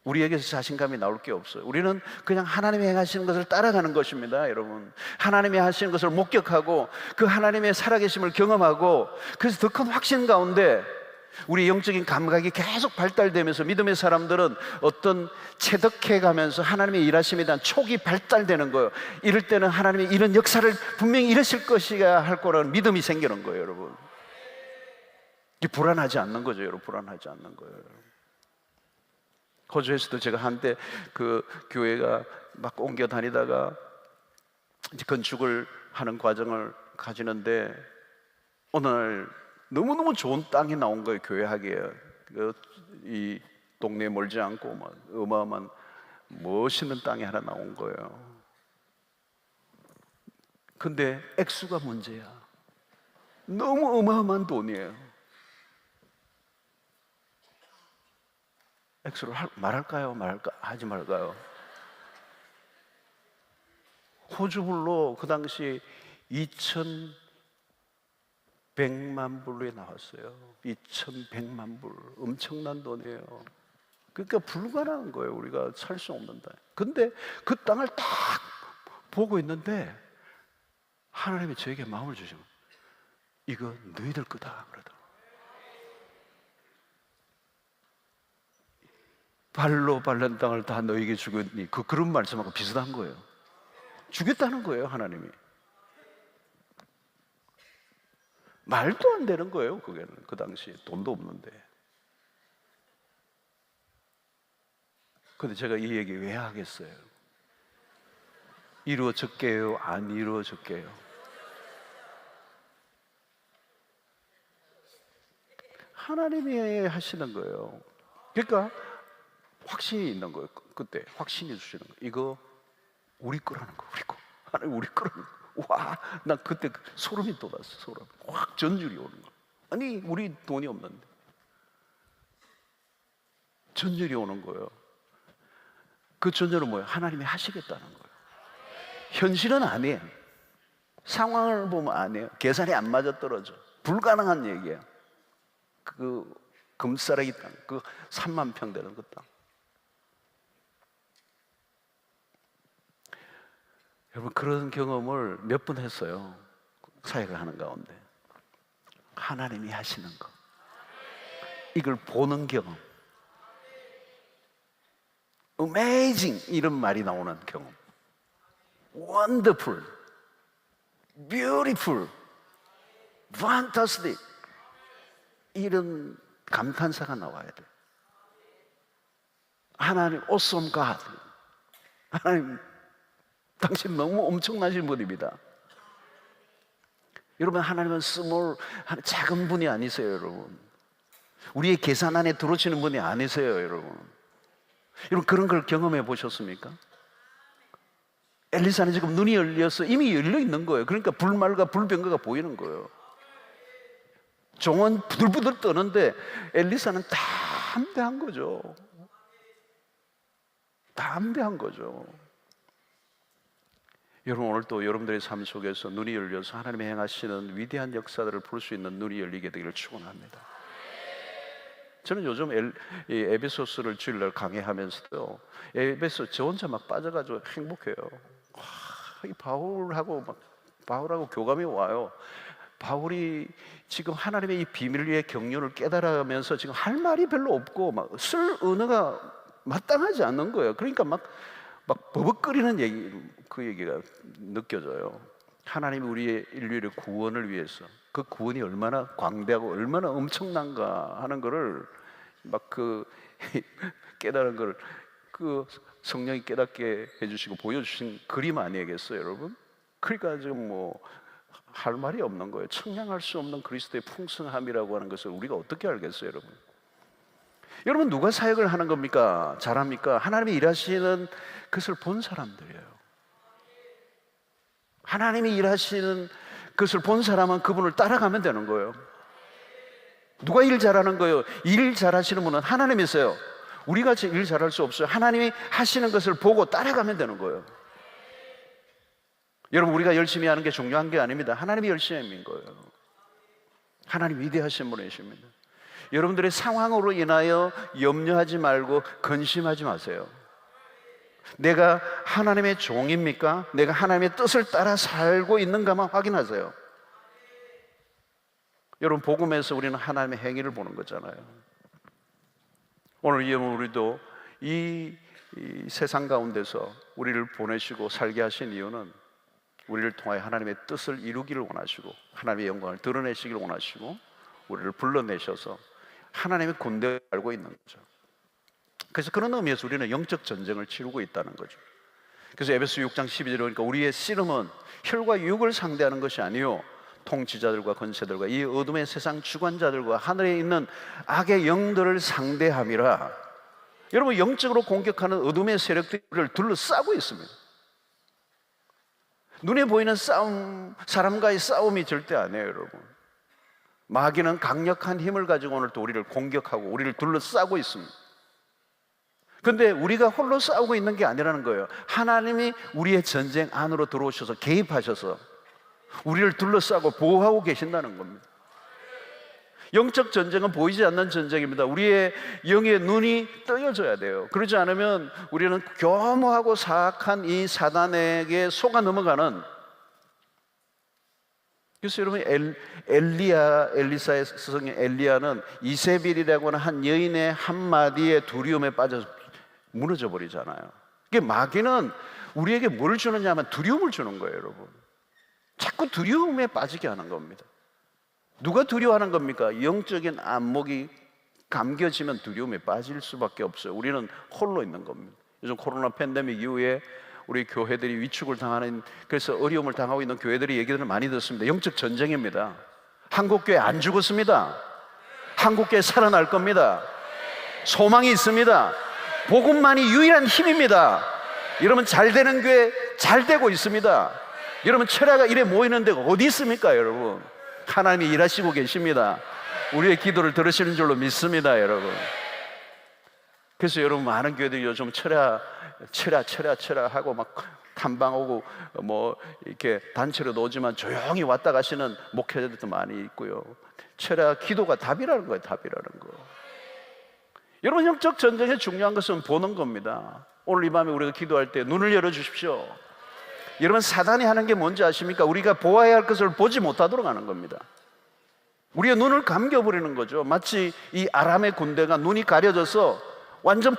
우리에게서 자신감이 나올 게 없어요. 우리는 그냥 하나님이 행하시는 것을 따라가는 것입니다, 여러분. 하나님이 하시는 것을 목격하고 그 하나님의 살아계심을 경험하고, 그래서 더 큰 확신 가운데 우리 영적인 감각이 계속 발달되면서 믿음의 사람들은 어떤 체득해 가면서 하나님의 일하심에 대한 촉이 발달되는 거예요. 이럴 때는 하나님이 이런 역사를 분명히 이루실 것이야 할 거라는 믿음이 생기는 거예요, 여러분. 이게 불안하지 않는 거죠, 여러분. 불안하지 않는 거예요. 호주에서도 제가 한때 그 교회가 막 옮겨 다니다가 이제 건축을 하는 과정을 가지는데 어느 날 너무너무 좋은 땅이 나온 거예요, 교회 하기에. 이 동네에 멀지 않고 막 어마어마한 멋있는 땅이 하나 나온 거예요. 근데 액수가 문제야. 너무 어마어마한 돈이에요. 엑스를 말할까요? 하지 말까요? 호주불로 그 당시 2,100만 불에 나왔어요. 2,100만 불, 엄청난 돈이에요. 그러니까 불가능한 거예요. 우리가 살 수 없는 땅. 근데 그 땅을 딱 보고 있는데 하나님이 저에게 마음을 주시면 이거 너희들 거다 그러더라고요. 발로 밟는 땅을 다 너에게 주겠니? 그런 말씀하고 비슷한 거예요. 주겠다는 거예요, 하나님이. 말도 안 되는 거예요, 그게는. 그 당시에 돈도 없는데. 근데 제가 이 얘기 왜 하겠어요? 이루어졌게요? 안 이루어졌게요? 하나님이 하시는 거예요. 그러니까 확신이 있는 거예요. 그때 확신이 주시는 거예요. 이거 우리 거라는 거, 우리 거. 하나님 우리 거라는 거. 와, 나 그때 소름이 돋았어. 소름. 확 전율이 오는 거. 아니 우리 돈이 없는데 전율이 오는 거예요. 그 전율은 뭐예요? 하나님이 하시겠다는 거예요. 현실은 아니에요. 상황을 보면 아니에요. 계산이 안 맞아 떨어져. 불가능한 얘기예요. 그 금싸라기 땅, 그 3만 평 되는 그 땅. 여러분 그런 경험을 몇 번 했어요. 사역을 하는 가운데. 하나님이 하시는 거, 이걸 보는 경험. Amazing 이런 말이 나오는 경험. Wonderful, Beautiful, Fantastic 이런 감탄사가 나와야 돼. 하나님 Awesome God, 하나님 당신 너무 엄청나신 분입니다. 여러분 하나님은 작은 분이 아니세요. 여러분 우리의 계산 안에 들어오시는 분이 아니세요. 여러분 그런 걸 경험해 보셨습니까? 엘리사는 지금 눈이 열려서 이미 열려 있는 거예요. 그러니까 불말과 불병거가 보이는 거예요. 종은 부들부들 떠는데 엘리사는 담대한 거죠. 담대한 거죠. 여러분 오늘 또 여러분들의 삶 속에서 눈이 열려서 하나님이 행하시는 위대한 역사들을 볼 수 있는 눈이 열리게 되기를 축원합니다. 저는 요즘 에베소서를 주일날 강의하면서도 에베소 저 혼자 막 빠져가지고 행복해요. 이 바울하고 교감이 와요. 바울이 지금 하나님의 이 비밀 위의 경륜을 깨달아가면서 지금 할 말이 별로 없고 막 쓸 언어가 마땅하지 않는 거예요. 그러니까 막 버벅거리는 그 얘기가 느껴져요. 하나님이 우리의 인류의 구원을 위해서 그 구원이 얼마나 광대하고 얼마나 엄청난가 하는 거를 깨달은 걸 그 성령이 깨닫게 해주시고 보여주신 그림 아니겠어요, 여러분? 그러니까 지금 할 말이 없는 거예요. 청량할 수 없는 그리스도의 풍성함이라고 하는 것을 우리가 어떻게 알겠어요, 여러분? 여러분 누가 사역을 하는 겁니까? 잘합니까? 하나님이 일하시는 것을 본 사람들이에요. 하나님이 일하시는 것을 본 사람은 그분을 따라가면 되는 거예요. 누가 일 잘하는 거예요? 일 잘하시는 분은 하나님이세요. 우리같이 일 잘할 수 없어요. 하나님이 하시는 것을 보고 따라가면 되는 거예요. 여러분 우리가 열심히 하는 게 중요한 게 아닙니다. 하나님이 열심히 하는 거예요. 하나님 위대하신 분이십니다. 여러분들의 상황으로 인하여 염려하지 말고 근심하지 마세요. 내가 하나님의 종입니까? 내가 하나님의 뜻을 따라 살고 있는가만 확인하세요. 여러분 복음에서 우리는 하나님의 행위를 보는 거잖아요. 오늘 우리도 이 세상 가운데서 우리를 보내시고 살게 하신 이유는 우리를 통하여 하나님의 뜻을 이루기를 원하시고 하나님의 영광을 드러내시기를 원하시고 우리를 불러내셔서 하나님의 군대를 알고 있는 거죠. 그래서 그런 의미에서 우리는 영적 전쟁을 치르고 있다는 거죠. 그래서 에베소 6장 12절에 보니까 우리의 씨름은 혈과 육을 상대하는 것이 아니요 통치자들과 권세들과 이 어둠의 세상 주관자들과 하늘에 있는 악의 영들을 상대함이라. 여러분 영적으로 공격하는 어둠의 세력들이 우리를 둘러싸고 있습니다. 눈에 보이는 싸움, 사람과의 싸움이 절대 아니에요, 여러분. 마귀는 강력한 힘을 가지고 오늘 또 우리를 공격하고 우리를 둘러싸고 있습니다. 근데 우리가 홀로 싸우고 있는 게 아니라는 거예요. 하나님이 우리의 전쟁 안으로 들어오셔서 개입하셔서 우리를 둘러싸고 보호하고 계신다는 겁니다. 영적 전쟁은 보이지 않는 전쟁입니다. 우리의 영의 눈이 뜨여져야 돼요. 그러지 않으면 우리는 교묘하고 사악한 이 사단에게 속아 넘어가는. 그래서 여러분, 엘리사의 스승인 엘리야는 이세벨이라고 하는 한 여인의 한마디의 두려움에 빠져서 무너져 버리잖아요. 이게 마귀는 우리에게 뭘 주느냐 하면 두려움을 주는 거예요, 여러분. 자꾸 두려움에 빠지게 하는 겁니다. 누가 두려워하는 겁니까? 영적인 안목이 감겨지면 두려움에 빠질 수밖에 없어요. 우리는 홀로 있는 겁니다. 요즘 코로나 팬데믹 이후에 우리 교회들이 위축을 당하는, 그래서 어려움을 당하고 있는 교회들이 얘기들을 많이 듣습니다. 영적 전쟁입니다. 한국교회 안 죽었습니다. 한국교회 살아날 겁니다. 소망이 있습니다. 복음만이 유일한 힘입니다. 여러분, 잘 되는 교회 잘 되고 있습니다. 여러분, 철야가 이래 모이는 데가 어디 있습니까, 여러분? 하나님이 일하시고 계십니다. 우리의 기도를 들으시는 줄로 믿습니다, 여러분. 그래서 여러분, 많은 교회들이 요즘 철야 하고 막 탐방 오고 뭐 이렇게 단체로 오지만 조용히 왔다 가시는 목회자들도 많이 있고요. 철야 기도가 답이라는 거예요, 답이라는 거. 여러분, 영적 전쟁의 중요한 것은 보는 겁니다. 오늘 이 밤에 우리가 기도할 때 눈을 열어 주십시오. 여러분, 사단이 하는 게 뭔지 아십니까? 우리가 보아야 할 것을 보지 못하도록 하는 겁니다. 우리의 눈을 감겨버리는 거죠. 마치 이 아람의 군대가 눈이 가려져서 완전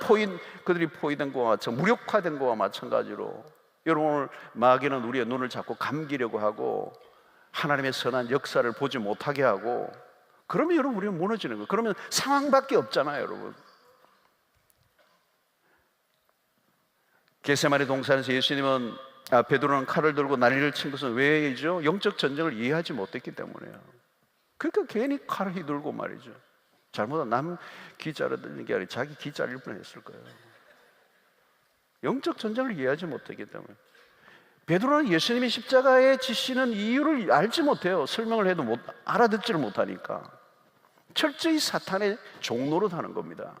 그들이 포위된 것과 마찬가지로, 무력화된 것과 마찬가지로 여러분, 오늘 마귀는 우리의 눈을 자꾸 감기려고 하고 하나님의 선한 역사를 보지 못하게 하고, 그러면 여러분, 우리는 무너지는 거예요. 그러면 상황밖에 없잖아요, 여러분. 겟세마네 동산에서 예수님은 베드로는 칼을 들고 난리를 친 것은 왜이죠? 영적 전쟁을 이해하지 못했기 때문에요. 그러니까 괜히 칼을 휘둘고 말이죠. 잘못한 남 귀 자르는 게 아니라 자기 귀 자를 뻔했을 거예요. 영적 전쟁을 이해하지 못했기 때문에. 베드로는 예수님이 십자가에 지시는 이유를 알지 못해요. 설명을 해도 알아듣지를 못하니까. 철저히 사탄의 종노릇 하는 겁니다.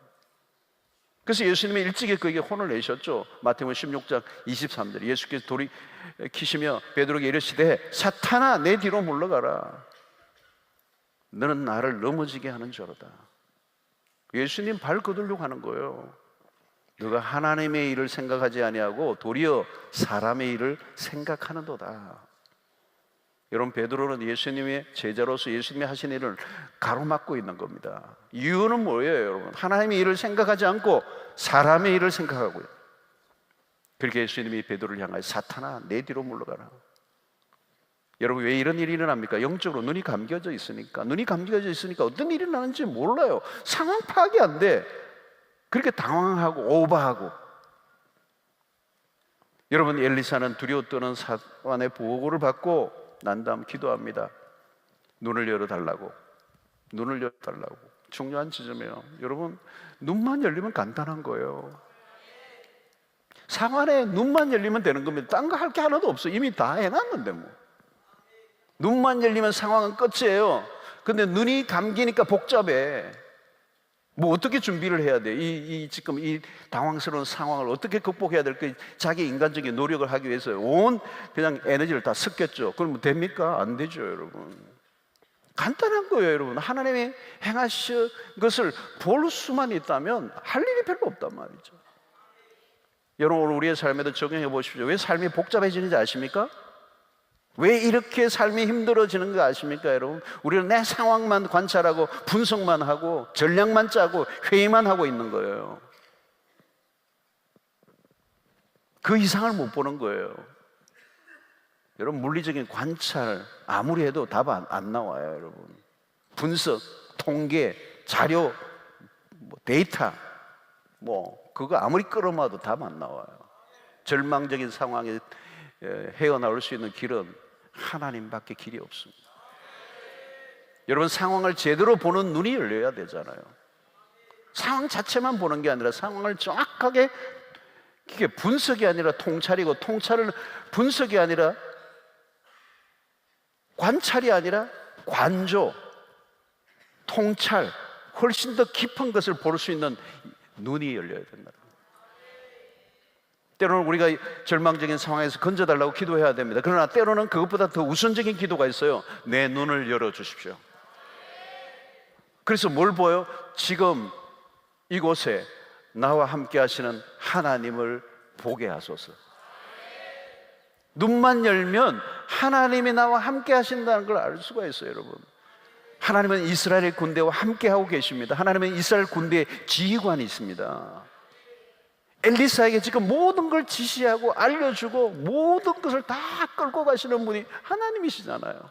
그래서 예수님이 일찍이 그에게 혼을 내셨죠. 마태복음 16장 23절, 예수께서 돌이키시며 베드로에게 이르시되 사탄아, 내 뒤로 물러가라. 너는 나를 넘어지게 하는 자로다. 예수님 발 거들려고 하는 거예요. 너가 하나님의 일을 생각하지 아니하고 도리어 사람의 일을 생각하는도다. 여러분, 베드로는 예수님의 제자로서 예수님이 하신 일을 가로막고 있는 겁니다. 이유는 뭐예요, 여러분? 하나님의 일을 생각하지 않고 사람의 일을 생각하고요. 그렇게 예수님이 베드로를 향하여 사탄아, 내 뒤로 물러가라. 여러분, 왜 이런 일이 일어납니까? 영적으로 눈이 감겨져 있으니까. 눈이 감겨져 있으니까 어떤 일이 나는지 몰라요. 상황 파악이 안 돼. 그렇게 당황하고 오버하고. 여러분, 엘리사는 두려워 떠는 사환의 보고를 받고 난 다음 기도합니다. 눈을 열어달라고. 눈을 열어달라고. 중요한 지점이에요. 여러분, 눈만 열리면 간단한 거예요. 상환에 눈만 열리면 되는 겁니다. 딴 거 할 게 하나도 없어요. 이미 다 해놨는데 뭐. 눈만 열리면 상황은 끝이에요. 근데 눈이 감기니까 복잡해. 뭐 어떻게 준비를 해야 돼? 지금 이 당황스러운 상황을 어떻게 극복해야 될까? 자기 인간적인 노력을 하기 위해서 온 그냥 에너지를 다 섞였죠. 그럼 뭐 됩니까? 안 되죠, 여러분. 간단한 거예요, 여러분. 하나님이 행하신 것을 볼 수만 있다면 할 일이 별로 없단 말이죠. 여러분, 오늘 우리의 삶에도 적용해 보십시오. 왜 삶이 복잡해지는지 아십니까? 왜 이렇게 삶이 힘들어지는 거 아십니까, 여러분? 우리는 내 상황만 관찰하고 분석만 하고 전략만 짜고 회의만 하고 있는 거예요. 그 이상을 못 보는 거예요. 여러분, 물리적인 관찰 아무리 해도 답 안 나와요, 여러분. 분석, 통계, 자료, 데이터, 그거 아무리 끌어모아도 답 안 나와요. 절망적인 상황에 헤어나올 수 있는 길은 하나님밖에 길이 없습니다. 여러분, 상황을 제대로 보는 눈이 열려야 되잖아요. 상황 자체만 보는 게 아니라 상황을 정확하게, 이게 분석이 아니라 통찰이고, 통찰을 분석이 아니라 관찰이 아니라 관조, 통찰, 훨씬 더 깊은 것을 볼 수 있는 눈이 열려야 된다. 때로는 우리가 절망적인 상황에서 건져달라고 기도해야 됩니다. 그러나 때로는 그것보다 더 우선적인 기도가 있어요. 내 눈을 열어주십시오. 그래서 뭘 보여? 지금 이곳에 나와 함께 하시는 하나님을 보게 하소서. 눈만 열면 하나님이 나와 함께 하신다는 걸 알 수가 있어요, 여러분. 하나님은 이스라엘의 군대와 함께 하고 계십니다. 하나님은 이스라엘 군대의 지휘관이 있습니다. 엘리사에게 지금 모든 걸 지시하고 알려주고 모든 것을 다 끌고 가시는 분이 하나님이시잖아요.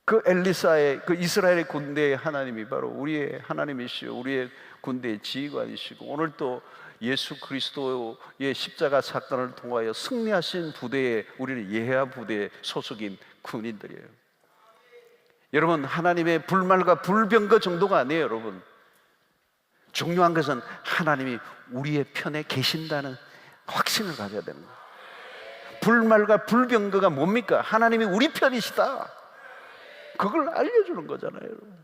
그 엘리사의, 그 이스라엘의 군대의 하나님이 바로 우리의 하나님이시요, 우리의 군대의 지휘관이시고, 오늘 또 예수 그리스도의 십자가 사건을 통하여 승리하신 부대에, 우리는 예하 부대의 소속인 군인들이에요. 여러분, 하나님의 불말과 불병거 정도가 아니에요, 여러분. 중요한 것은 하나님이 우리의 편에 계신다는 확신을 가져야 되는 거예요. 불말과 불병거가 뭡니까? 하나님이 우리 편이시다, 그걸 알려주는 거잖아요, 여러분.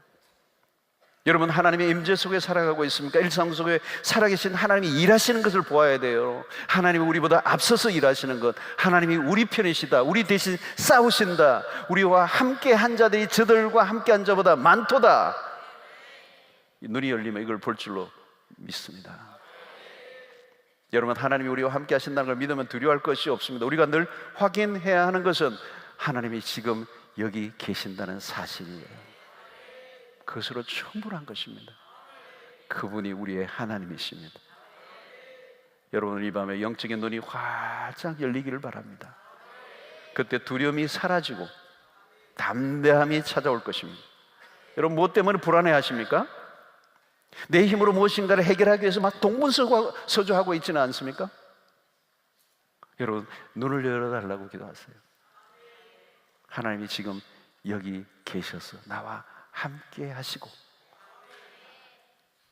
여러분, 하나님의 임재 속에 살아가고 있습니까? 일상 속에 살아계신 하나님이 일하시는 것을 보아야 돼요. 하나님이 우리보다 앞서서 일하시는 것, 하나님이 우리 편이시다, 우리 대신 싸우신다, 우리와 함께 한 자들이 저들과 함께 한 자보다 많도다. 눈이 열리면 이걸 볼 줄로 믿습니다. 여러분, 하나님이 우리와 함께 하신다는 걸 믿으면 두려워할 것이 없습니다. 우리가 늘 확인해야 하는 것은 하나님이 지금 여기 계신다는 사실이에요. 그것으로 충분한 것입니다. 그분이 우리의 하나님이십니다. 여러분, 이 밤에 영적인 눈이 활짝 열리기를 바랍니다. 그때 두려움이 사라지고 담대함이 찾아올 것입니다. 여러분, 무엇 때문에 불안해 하십니까? 내 힘으로 무엇인가를 해결하기 위해서 막 동분서주하고 있지는 않습니까? 여러분, 눈을 열어달라고 기도하세요. 하나님이 지금 여기 계셔서 나와 함께 하시고,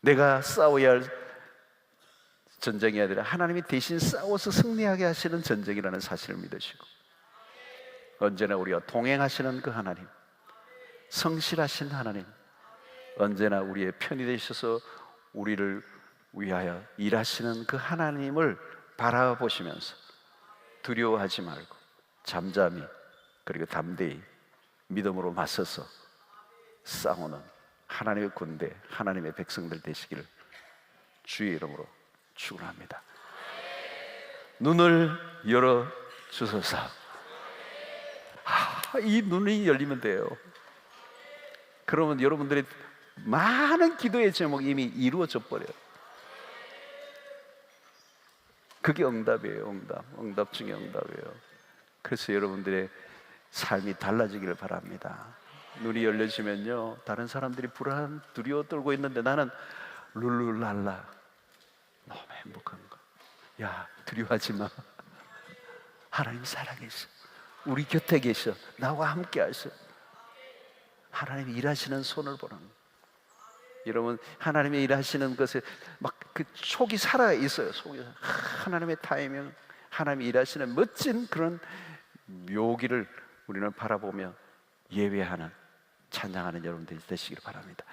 내가 싸워야 할 전쟁이 아니라 하나님이 대신 싸워서 승리하게 하시는 전쟁이라는 사실을 믿으시고, 언제나 우리와 동행하시는 그 하나님, 성실하신 하나님, 언제나 우리의 편이 되셔서 우리를 위하여 일하시는 그 하나님을 바라보시면서 두려워하지 말고 잠잠히, 그리고 담대히 믿음으로 맞서서 싸우는 하나님의 군대, 하나님의 백성들 되시기를 주의 이름으로 축원합니다. 눈을 열어 주소서. 이 눈이 열리면 돼요. 그러면 여러분들의 많은 기도의 제목이 이미 이루어져 버려요. 그게 응답이에요. 응답 중에 응답이에요. 그래서 여러분들의 삶이 달라지기를 바랍니다. 눈이 열려지면요, 다른 사람들이 불안, 두려워 떨고 있는데 나는 룰루랄라, 너무 행복한 거. 야, 두려워하지 마. 하나님 살아계셔. 우리 곁에 계셔. 나와 함께 하셔. 하나님이 일하시는 손을 보는 거예요. 여러분, 하나님이 일하시는 것에 막 그 속이 살아 있어요. 속이 하나님의 타이밍, 하나님이 일하시는 멋진 그런 묘기를 우리는 바라보며 예배하는, 찬양하는 여러분들이 되시길 바랍니다.